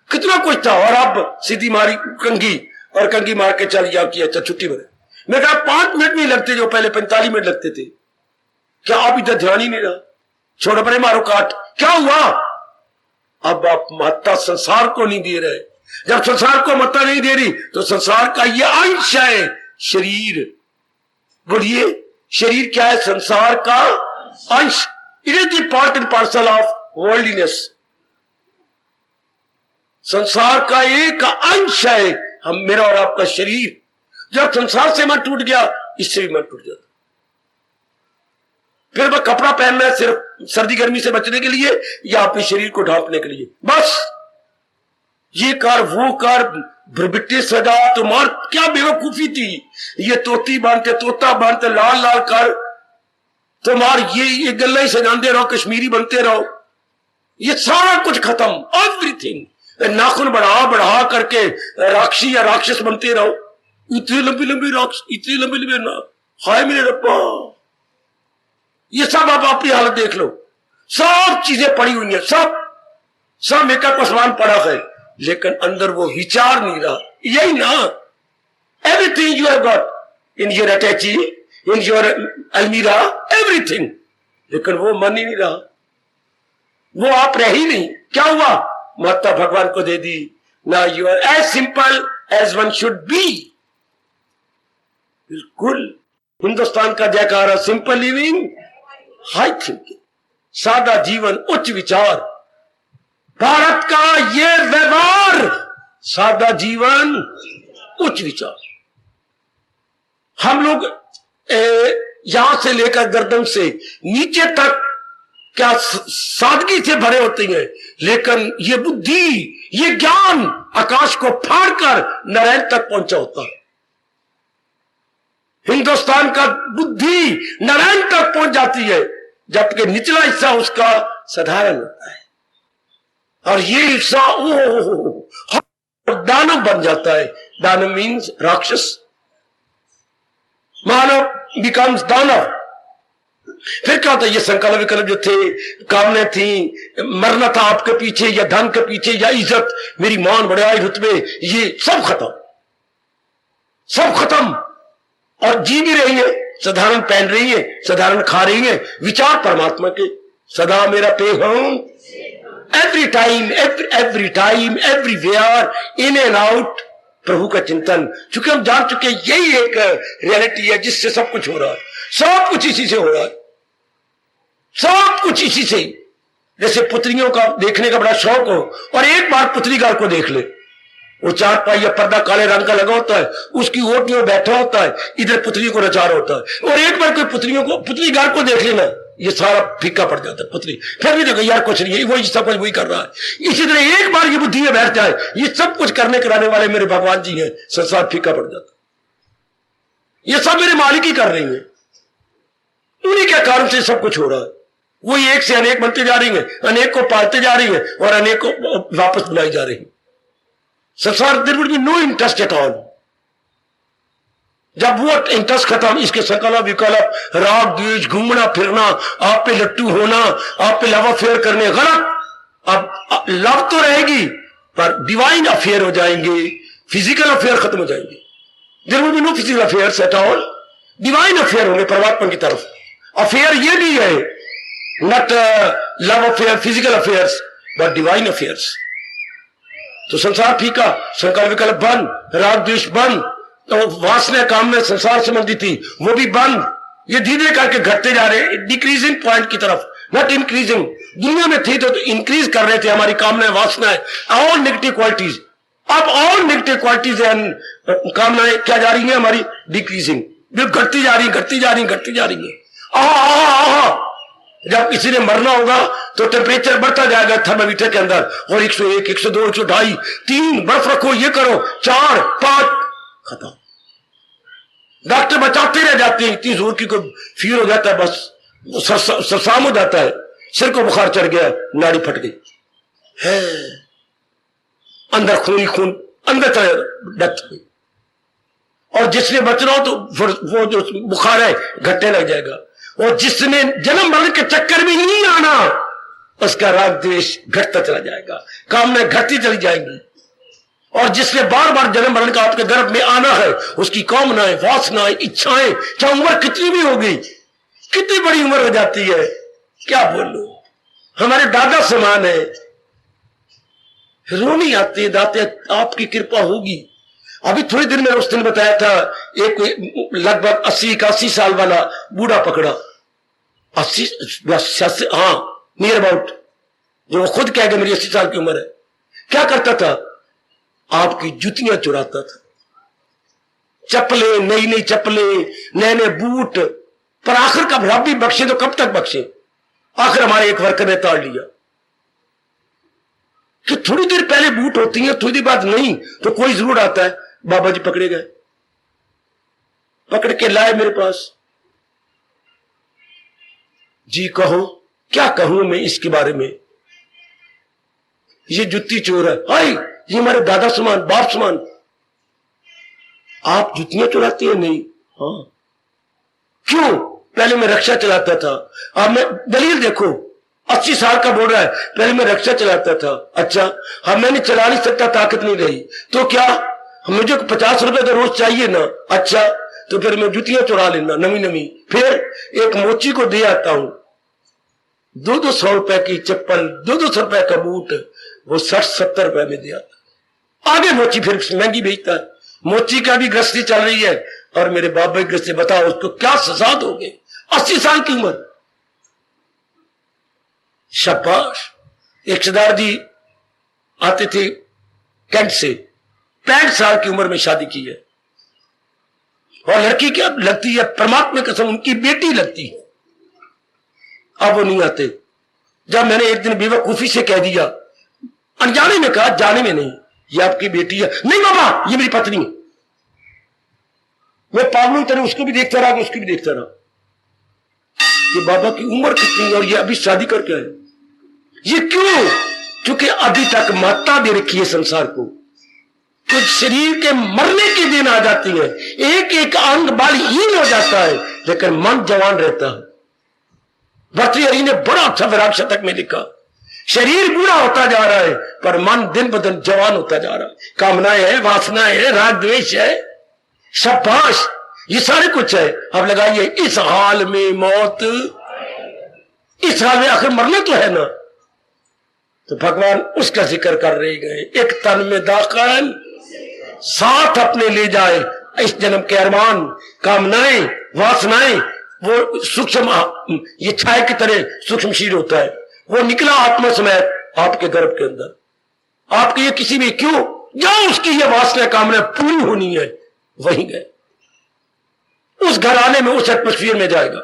कितना कुछ था। और अब सीधी मारी कंगी, और कंगी मार के चल गया कि अच्छा छुट्टी बने। मैं कहा 5 मिनट नहीं लगते जो पहले 45 मिनट लगते थे। क्या आप इधर ध्यान ही नहीं रहा? छोड़ परे मारो काट। क्या हुआ? अब आप महत्ता संसार को नहीं दे रहे। जब संसार को महत्ता नहीं दे रही तो संसार का ये अंश है शरीर। बोलिए, शरीर क्या है? संसार का अंश। It is the part and parcel of worldliness. संसार का एक अंश है हम, मेरा और आपका शरीर। जब संसार से मन टूट गया, इससे भी मन टूट जाता। फिर वह कपड़ा पहनना है सिर्फ सर्दी गर्मी से बचने के लिए या अपने शरीर को ढांपने के लिए, बस। ये कर वो कर, भ्रबिट्टे सजा, तुम्हार क्या बेवकूफी थी। ये तोती बांधते, तोता बांधते, लाल लाल कर, तुम्हार ये गल्ला ही सजाते रहो, कश्मीरी बनते रहो। ये सारा कुछ खत्म, एवरीथिंग। नाखून बढ़ा बढ़ा करके राक्षसी या राक्षस बनते रहो। इतनी लंबी लंबी राक्षस, इतनी लंबी लंबी ना, हाय मेरे रब्बा। ये सब आप अपनी हालत देख लो, सब चीजें पड़ी हुई हैं, सब मेकअप का सामान पड़ा है, लेकिन अंदर वो विचार नहीं रहा। यही ना, everything you have got in your attache, in your अलमीरा, एवरीथिंग, लेकिन वो मन ही नहीं रहा, वो आप रहे ही नहीं। क्या हुआ? महत्ता भगवान को दे दी। ना you are as simple as one should be. बिल्कुल हिंदुस्तान का जयकारा, सिंपल लिविंग, हाई थिंकिंग, सादा जीवन, उच्च विचार। भारत का ये व्यवहार, सादा जीवन, उच्च विचार। हम लोग यहां से लेकर गर्दन से नीचे तक क्या सादगी से भरे होते हैं, लेकिन ये बुद्धि, ये ज्ञान आकाश को फाड़कर नारायण तक पहुंचा होता है। हिंदुस्तान का बुद्धि नारायण तक पहुंच जाती है, जबकि निचला हिस्सा उसका साधारण होता है, और ये हिस्सा दानव बन जाता है। दानव मीन्स राक्षस। मानव बिकम्स दानव। फिर क्या होता है? ये संकल्प विकल्प जो थे, कामने थी, मरना था आपके पीछे या धन के पीछे या इज्जत, मेरी मान बढ़ाई रुतबे, ये सब खत्म, सब खत्म। और जी भी रही है, साधारण पहन रही है, साधारण खा रही है, विचार परमात्मा के, सदा मेरा पे हूं, every time everywhere, in and out, प्रभु का चिंतन। चूंकि हम जान चुके यही एक रियलिटी है जिससे सब कुछ हो रहा है, सब कुछ इसी से हो रहा है, सब कुछ इसी से। जैसे पुतलियों का देखने का बड़ा शौक हो और एक बार पुतलीगार को देख ले, वो चार पाई या पर्दा काले रंग का लगा होता है, उसकी ओट में बैठा होता है, इधर पुतली को नचा रहा होता है, और एक बार कोई पुतलीगार को देख लेना, ये सारा फीका पड़ जाता है। पुतली फिर भी देखो यार कुछ नहीं है, वही सब कुछ वही कर रहा है। इसी तरह एक बार ये बुद्धि में बैठ जाए, ये सब कुछ करने कराने वाले मेरे भगवान जी हैं, संसार फीका पड़ जाता। ये सब मेरे मालिक ही कर रही है, उन्हीं के कारण से सब कुछ हो रहा है। वो एक से अनेक बनते जा रही है, अनेक को पालते जा रही है और अनेक को वापस बुलाई जा रही है। संसार there will be no interest at all. जब वो इंटरेस्ट खत्म, इसके संकल्प विकल्प, राग द्वेष, घूमना फिरना, आप पे लट्टू होना, आप पे लव अफेयर करने, गलत। अब लव तो रहेगी पर डिवाइन अफेयर हो जाएंगे, फिजिकल अफेयर खत्म हो जाएंगे। There will be no physical affairs at all, divine affair होंगे परमात्मा की तरफ। अफेयर ये भी है, not love affair, physical affairs, but divine affairs. तो संसार फीका, संकल्प विकल्प बंद, राग द्वेष बंद, तो वासना काम में संसार संबंधी थी वो भी बंद। ये धीरे करके घटते जा रहे हैं, डिक्रीजिंग पॉइंट की तरफ, नॉट इंक्रीजिंग। दुनिया में थी तो इंक्रीज कर रहे थे हमारी कामनाएं, वासनाएं, ऑल नेगेटिव क्वालिटीज। अब ऑल नेगेटिव क्वालिटीज एंड कामनाएं क्या जा रही है हमारी? डिक्रीजिंग, घटती जा रही, घटती जा रही, घटती जा रही है। जब किसी ने मरना होगा तो टेम्परेचर बढ़ता जाएगा थर्मामीटर के अंदर, और 101, 102, 102, 3 बर्फ रखो, ये करो, 4, 5, खत्म। डॉक्टर बचाते रह जाते हैं, इतनी जोर की कोई फील हो जाता है, बस सरसाम हो जाता है, सिर को बुखार चढ़ गया, नाड़ी फट गई है, अंदर खून ही खून, अंदर डेथ हुई। और जिसने बचना हो तो वो जो बुखार है घटने लग जाएगा, और जिसने जन्म मरण के चक्कर में नहीं आना, उसका राग द्वेष घटता चला जाएगा, कामनाएं घटती चली जाएंगी। और जिसने बार बार जन्म मरण का आपके गर्भ में आना है, उसकी कामनाएं, वासनाएं, इच्छाएं, चाहे उम्र कितनी भी होगी, कितनी बड़ी उम्र हो जाती है, क्या बोलूं। हमारे दादा समान है, रोनी आती है, दाते आपकी कृपा होगी। अभी थोड़ी देर में उस दिन बताया था, एक लगभग 80-81 साल वाला बूढ़ा पकड़ा, 80 हाँ नियर अबाउट, जो खुद कह गया मेरी 80 साल की उम्र है। क्या करता था, आपकी जूतियां चुराता था, चप्पलें, नई नई चप्पलें, नए नए बूट। पर आखिर कब रब भी बख्शे तो कब तक बख्शे। आखिर हमारे एक वर्कर ने ताड़ लिया कि थोड़ी देर पहले बूट होती है, थोड़ी देर बाद नहीं, तो कोई जरूर आता है। बाबा जी पकड़े गए, पकड़ के लाए मेरे पास। जी कहो, क्या कहूं मैं इसके बारे में। ये जुत्ती चोर है, हाय ये हमारे दादा समान, बाप समान। आप जुतियां चुराती है? नहीं। हाँ क्यों? पहले मैं रक्षा चलाता था। अब मैं, दलील देखो, 80 साल का बोल रहा है, पहले मैं रक्षा चलाता था। अच्छा, हाँ मैंने चला नहीं सकता, ताकत नहीं रही, तो क्या मुझे 50 रुपए तो रोज चाहिए ना। अच्छा, तो फिर मैं जुतियां चुरा लेना नवी नवी, फिर एक मोची को दे आता हूं 200 रुपए की चप्पल, 200 रुपए का बूट, वो 60-70 रुपए में दे आता। आगे मोची फिर महंगी बेचता है। मोची का भी गृहस्थी चल रही है और मेरे बाबा की गृहस्थी। बताओ उसको क्या सजा दोगे, 80 साल की उम्र। शाबाश। एक सरदार जी आते थे कैंट से, 65 साल की उम्र में शादी की है, और लड़की क्या लगती है, परमात्मा की कसम उनकी बेटी लगती है। अब वो नहीं आते। जब मैंने एक दिन बेवकूफी से कह दिया, अनजाने में कहा, जाने में नहीं, ये आपकी बेटी है। नहीं बाबा, ये मेरी पत्नी है। मैं पागलों तरह उसको भी देखता रहा, उसको भी देखता रहा कि बाबा की उम्र कितनी है और ये अभी शादी करके आए। ये क्यों? क्योंकि अभी तक माता दे रखी है संसार को। तो शरीर के मरने के दिन आ जाती है, एक एक अंग बलहीन हो जाता है, लेकिन मन जवान रहता है। भर्तृहरि ने बड़ा अच्छा विराग शतक में लिखा, शरीर बूढ़ा होता जा रहा है पर मन दिन ब दिन जवान होता जा रहा है। कामनाएं है, वासनाएं है, राग द्वेष है, शाबाश, ये सारे कुछ है। अब लगाइए, इस हाल में मौत, इस हाल में आखिर मरना तो है ना। तो भगवान उसका जिक्र कर रहे गए, एक तन में दाखिल साथ अपने ले जाए इस जन्म के अरमान, कामनाएं, वासनाएं। वो सूक्ष्म, ये छाया की तरह सूक्ष्म शीर होता है, वो निकला आत्मा समेत आपके गर्भ के अंदर। आपके ये किसी भी, क्यों? जहां उसकी ये वासना कामना पूरी होनी है वहीं गए, उस घराने में, उस एटमोस्फियर में जाएगा।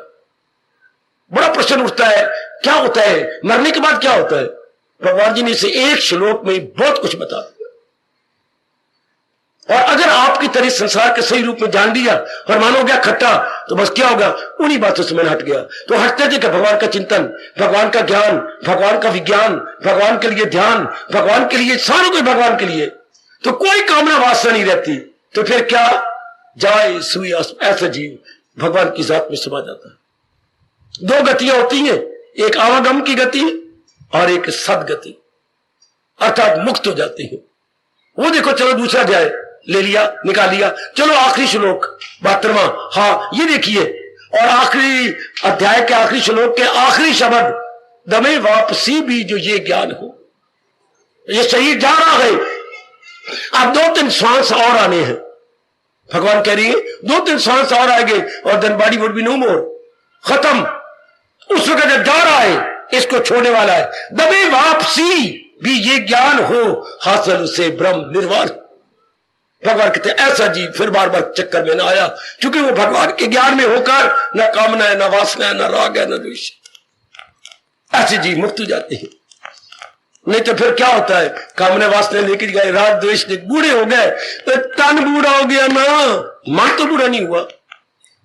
बड़ा प्रश्न उठता है, क्या होता है मरने के बाद, क्या होता है? भगवान जी ने इसे एक श्लोक में बहुत कुछ बता दिया। और अगर आपकी तरह संसार के सही रूप में जान लिया और मानो गया खट्टा, तो बस क्या होगा, उन्हीं बातों से मैंने हट गया। तो हटते थे कि भगवान का चिंतन, भगवान का ज्ञान, भगवान का विज्ञान, भगवान के लिए ध्यान, भगवान के लिए सारों को भगवान के लिए, तो कोई कामना वासना नहीं रहती। तो फिर क्या, जाए सुई ऐसा जीव भगवान की जात में समा जाता है। दो गतियां होती हैं, एक आवागम की गति और एक सदगति, अर्थात मुक्त हो जाती है। वो देखो, चलो दूसरा जाए, ले लिया, निकाल लिया। चलो आखिरी श्लोक 72वां, हाँ ये देखिए, और आखिरी अध्याय के आखिरी श्लोक के आखिरी शब्द, दमे वापसी भी जो ये ज्ञान हो। ये शरीर जा रहा है, अब 2-3 श्वास और आने हैं। भगवान कह रही है 2-3 श्वास और आएंगे और then body would be no more, खत्म। उस वक्त जब जा रहा है, इसको छोड़ने वाला है, दबे वापसी भी ये ज्ञान हो, हासिल उसे ब्रह्म निर्वाण। भगवान कहते ऐसा जीव फिर बार बार चक्कर में ना आया, क्योंकि वो भगवान के ज्ञान में होकर न कामना है, न वासना है, न राग है, न द्वेष। ऐसे जीव मुक्त हो जाते हैं। नहीं तो फिर क्या होता है, कामना वासना लेके गए, राग द्वेष बूढ़े हो गए, तो तन बूढ़ा हो गया ना, मन तो बूढ़ा नहीं हुआ।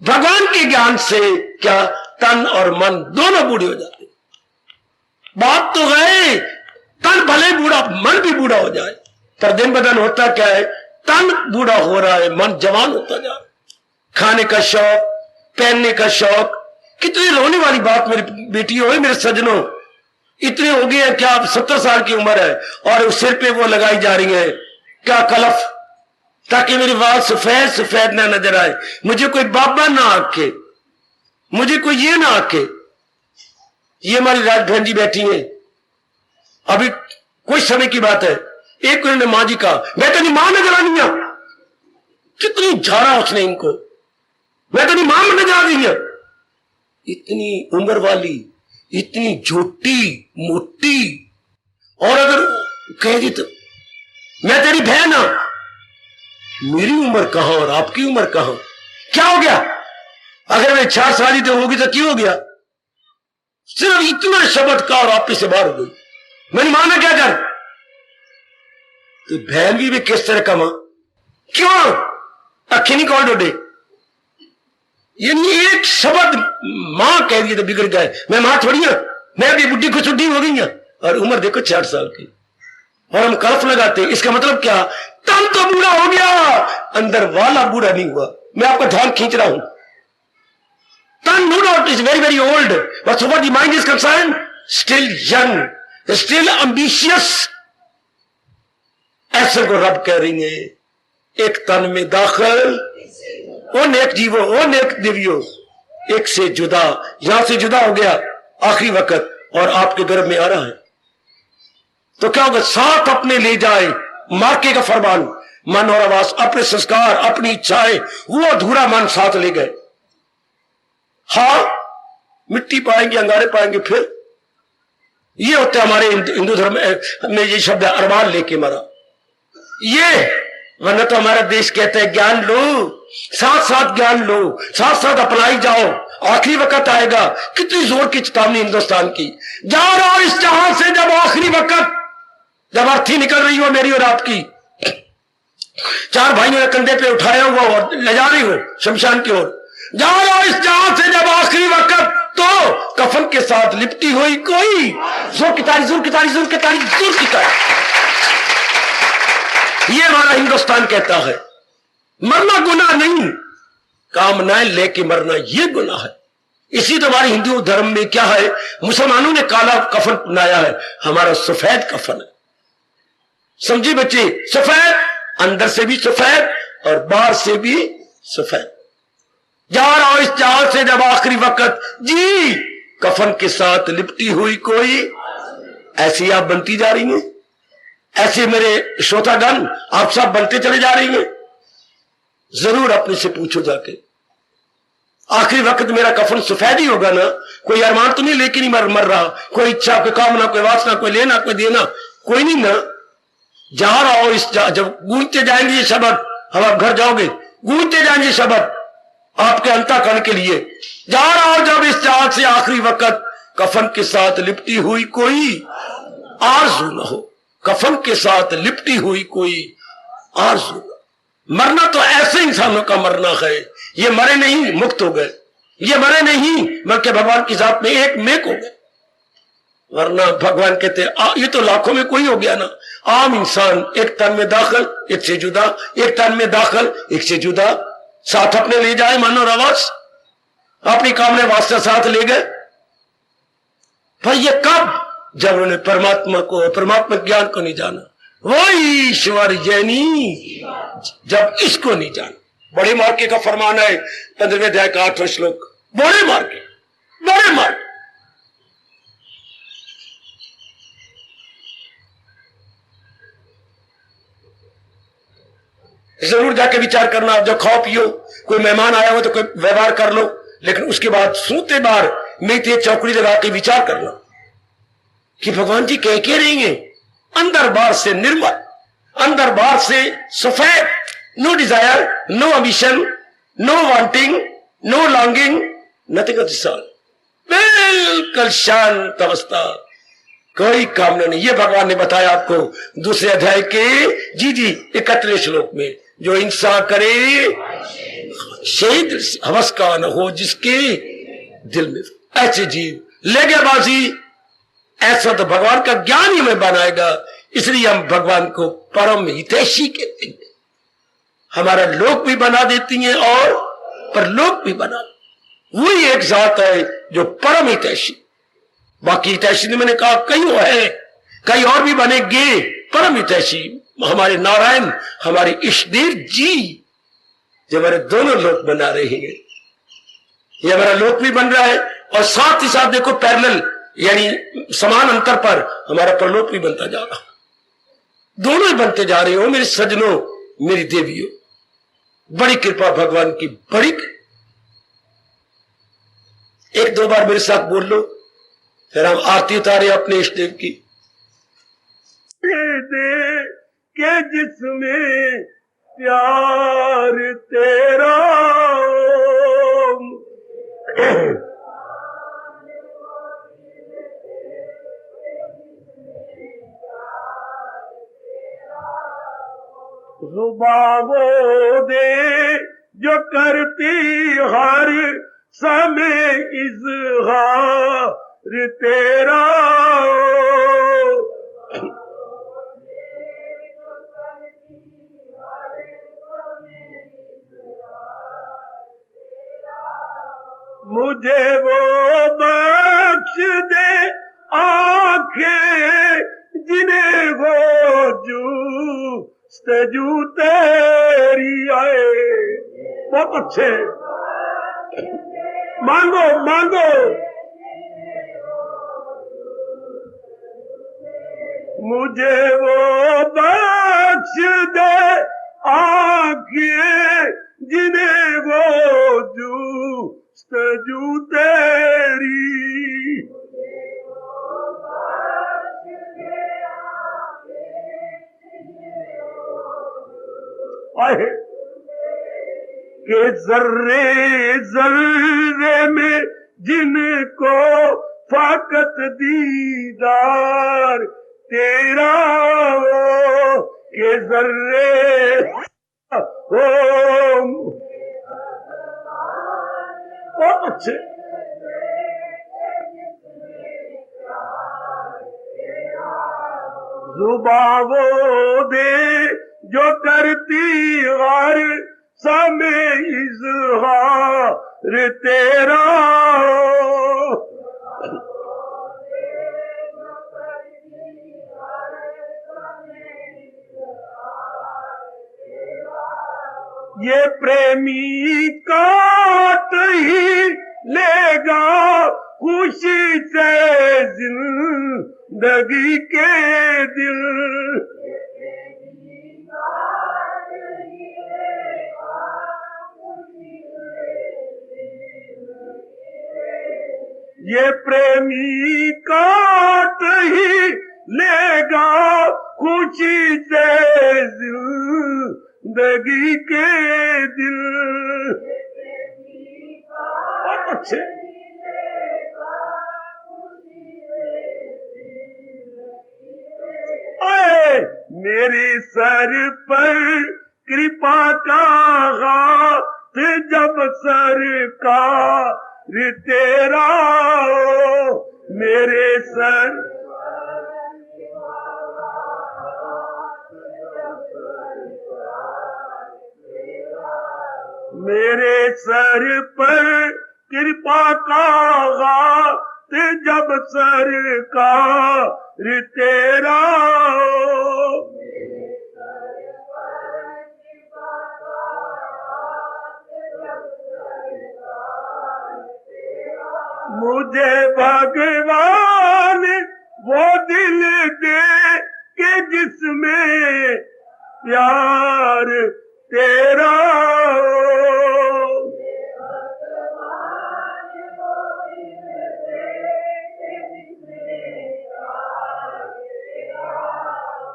भगवान के ज्ञान से क्या, तन और मन दोनों बूढ़े हो जाते। बात तो है, तन भले बूढ़ा, मन भी बूढ़ा हो जाए, पर दिन बदन होता क्या है, तन बूढ़ा हो रहा है, मन जवान होता जा रहा है। खाने का शौक, पहनने का शौक, कितनी रोने वाली बात मेरी बेटी हो, मेरे सजनों, इतने हो गए हैं, क्या 70 साल की उम्र है और सिर पे वो लगाई जा रही है, क्या कलफ, ताकि मेरी बाल सफेद सफेद ना नजर आए, मुझे कोई बाबा ना आके, मुझे कोई ये ना आके, ये हमारी राज बहन जी बैठी है, अभी कुछ समय की बात है, एक उन्होंने मां जी कहा, मैं तो नहीं मां नजर आनी है, कितनी झाड़ा उसने इनको, मैं तो नहीं मां नजर आ रही है, इतनी उम्र वाली, इतनी झोटी मोटी, और अगर कह दी तो मैं तेरी बहन हूं, मेरी उम्र कहां और आपकी उम्र कहां, क्या हो गया, अगर मैं 4 साल ही तो होगी तो क्यों हो गया, सिर्फ इतना शब्द का और आप से बाहर हो गई, मैंने माना क्या कर, तो बहन भी किस तरह का मां, क्यों अखी नहीं कौन डोडे, यानी एक शब्द मां कह दिए तो बिगड़ गए, मैं मां थोड़ी हूं, मैं अभी बुढ़ी को छुट्टी हो गई हूं, और उम्र देखो 60 साल की, और हम कल्फ लगाते हैं, इसका मतलब क्या, तन तो बूढ़ा हो गया, अंदर वाला बूढ़ा नहीं हुआ, मैं आपका ध्यान खींच रहा हूं, तन no doubt is very very old, but so what the mind is concerned, still young, still ambitious, ऐसे को रब कह रही है, एक तन में दाखिल, ओ नेक जीवो, ओ नेक दिव्यो, एक से जुदा, यहां से जुदा हो गया आखिरी वक्त, और आपके गर्भ में आ रहा है, तो क्या होगा, साथ अपने ले जाए मार्के का फरमान, मन और आवाज, अपने संस्कार, अपनी इच्छाएं, वो अधूरा मन साथ ले गए, हाँ मिट्टी पाएंगे, अंगारे पाएंगे, फिर ये होते हमारे हिंदू धर्म में ये शब्द अरमान लेके मरा, ये वरना तो हमारा देश कहते हैं ज्ञान लो, साथ साथ ज्ञान लो, साथ साथ अपनाई जाओ, आखिरी वक्त आएगा, कितनी जोर की चेतावनी हिंदुस्तान की, जा रहा हो इस जहां से, जब आखिरी वक्त, जब अर्थी निकल रही हो मेरी और आपकी, 4 भाइयों ने कंधे पे उठाया हुआ और ले जा रही हो शमशान की ओर, जा रहा हो इस जहां से जब आखिरी वक्त, तो कफन के साथ लिपटी हुई कोई, जोर की तारी, जोर की तारी, जोर की तारी, जोर की तारी, ये हमारा हिंदुस्तान कहता है, मरना गुनाह नहीं, कामनाएं लेके मरना ये गुनाह है, इसी तो हमारे हिंदू धर्म में क्या है, मुसलमानों ने काला कफन बनाया है, हमारा सफेद कफन है, समझे बच्चे, सफेद, अंदर से भी सफेद और बाहर से भी सफेद, जा रहा हो इस जहां से जब आखिरी वक्त, जी कफन के साथ लिपटी हुई कोई, ऐसी आप बनती जा रही हैं, ऐसे मेरे श्रोतागण आप सब बनते चले जा रही हैं, जरूर अपने से पूछो जाके, आखिरी वक्त मेरा कफन सफेद ही होगा ना, कोई अरमान तो नहीं लेके नहीं मर रहा, कोई इच्छा, कोई कामना, कोई वासना, कोई लेना, कोई देना, कोई नहीं ना, जा रहा हो इस जब गूंजते जाएंगे ये शब्द, हम आप घर जाओगे गूंजते जाएंगे शब्द आपके अंतःकरण के लिए, जा रहा हो जब इस जहां से आखिरी वक्त, कफन के साथ लिपटी हुई कोई आरज़ू न हो, कफन के साथ लिपटी हुई कोई आरज़ू न, मरना तो ऐसे इंसानों का मरना है, ये मरे नहीं मुक्त हो गए, ये मरे नहीं बल्कि भगवान की जात में एक मेक हो गए, वरना भगवान कहते ये तो लाखों में कोई हो गया ना, आम इंसान, एक तन में दाखिल, एक से जुदा, एक तन में दाखिल, एक से जुदा, साथ अपने ले जाए मन और आवाज, अपनी कामने वास्ते साथ ले गए, भाई ये कब, जब उन्होंने परमात्मा को, परमात्मा ज्ञान को नहीं जाना, वो ईश्वर जैनी, जब इसको नहीं जाना, बड़े मार्के का फरमान है 15वें अध्याय का 8वां श्लोक, बड़े मार्के, बड़े मार्के, जरूर जाके विचार करना, जब खाओ पियो, कोई मेहमान आया हो तो कोई व्यवहार कर लो, लेकिन उसके बाद सूते बार मेरे चौकड़ी लगा के विचार करना कि भगवान जी कह के रहेंगे, अंदर बाहर से निर्मल, अंदर बाहर से सफेद, no desire, no ambition, no wanting, no longing, nothing of this all, बिल्कुल शांत अवस्था, कोई कामना नहीं, ये भगवान ने बताया आपको दूसरे अध्याय के जी 31वें श्लोक में, जो इंसान करे शहीद हवस का न हो जिसके दिल में, ऐसे जीव ले गया बाजी, ऐसा तो भगवान का ज्ञान ही हमें बनाएगा, इसलिए हम भगवान को परम हितैषी कहते हैं, हमारा लोक भी बना देती हैं और परलोक भी बना, वही एक जात है जो परम हितैषी, बाकी हितैषी ने मैंने कहा कई है, कई और भी बनेंगे, परम हितैषी हमारे नारायण, हमारे इष्टदेव जी जो हमारे दोनों लोक बना रहे हैं, ये हमारा लोक भी बन रहा है और साथ ही साथ देखो पैरेलल यानी समान अंतर पर हमारा परलोक भी बनता जा रहा, दोनों ही बनते जा रहे हो मेरे सजनों, मेरी देवियों। बड़ी कृपा भगवान की, बड़ी एक दो बार मेरे साथ बोल लो, फिर हम आरती उतारे अपने इष्ट देव की। दे के जिसमें प्यार तेरा रुबावो दे जो करती हर समय इज़हार तेरा। मुझे वो बख्श दे आंखें जिन्हें वो जू तेरी आए। बहुत अच्छे, मांगो मांगो। मुझे वो बख्श दे आंखें जिन्हें वो जू तेरी। आए के जर्रे जर्रे में जिनको फाकत दीदार तेरा हो, के जर्रे हो। बहुत अच्छे। जुबावो दे जो करती हर समय इज़हार तेरा। ये प्रेमी काट ही लेगा खुशी से जिंदगी के दिल। ये प्रेमी काट ही लेगा खुशी से जिंदगी के दिल। बहुत अच्छे। आए मेरे सर पर कृपा का हाथ जब सरकार तेरा हो, मेरे सर मेरे सर पर कृपा का हाथ जब सरकार तेरा हो। मुझे भगवान वो दिल दे के जिसमें प्यार तेरा हो।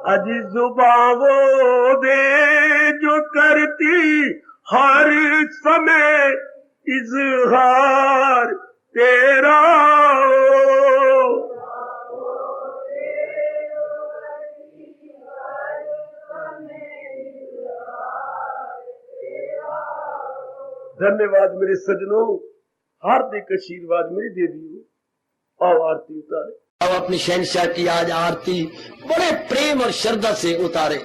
अजी जुबावो दे जो करती हर समय इज़हार तेरा हो। धन्यवाद मेरे सजनों, हार्दिक आशीर्वाद मेरी देवियों। आओ आरती उतारे। अब अपनी शहंशाह की आज आरती बड़े प्रेम और श्रद्धा से उतारे।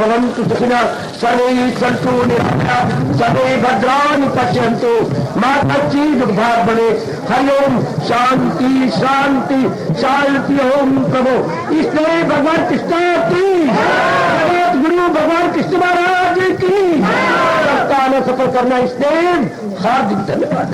भवन्तु सुखिनः सर्वे सन्तु निरामयाः सर्वे भद्राणि पश्यन्तु मा कश्चित् दुःखात् भवेत्। हरि ओम शांति शांति शांति। ओम प्रभु इसलिए भगवान कृष्ण की जगत गुरु भगवान कृष्ण महाराज की सफल करना इसलिए हार्दिक धन्यवाद।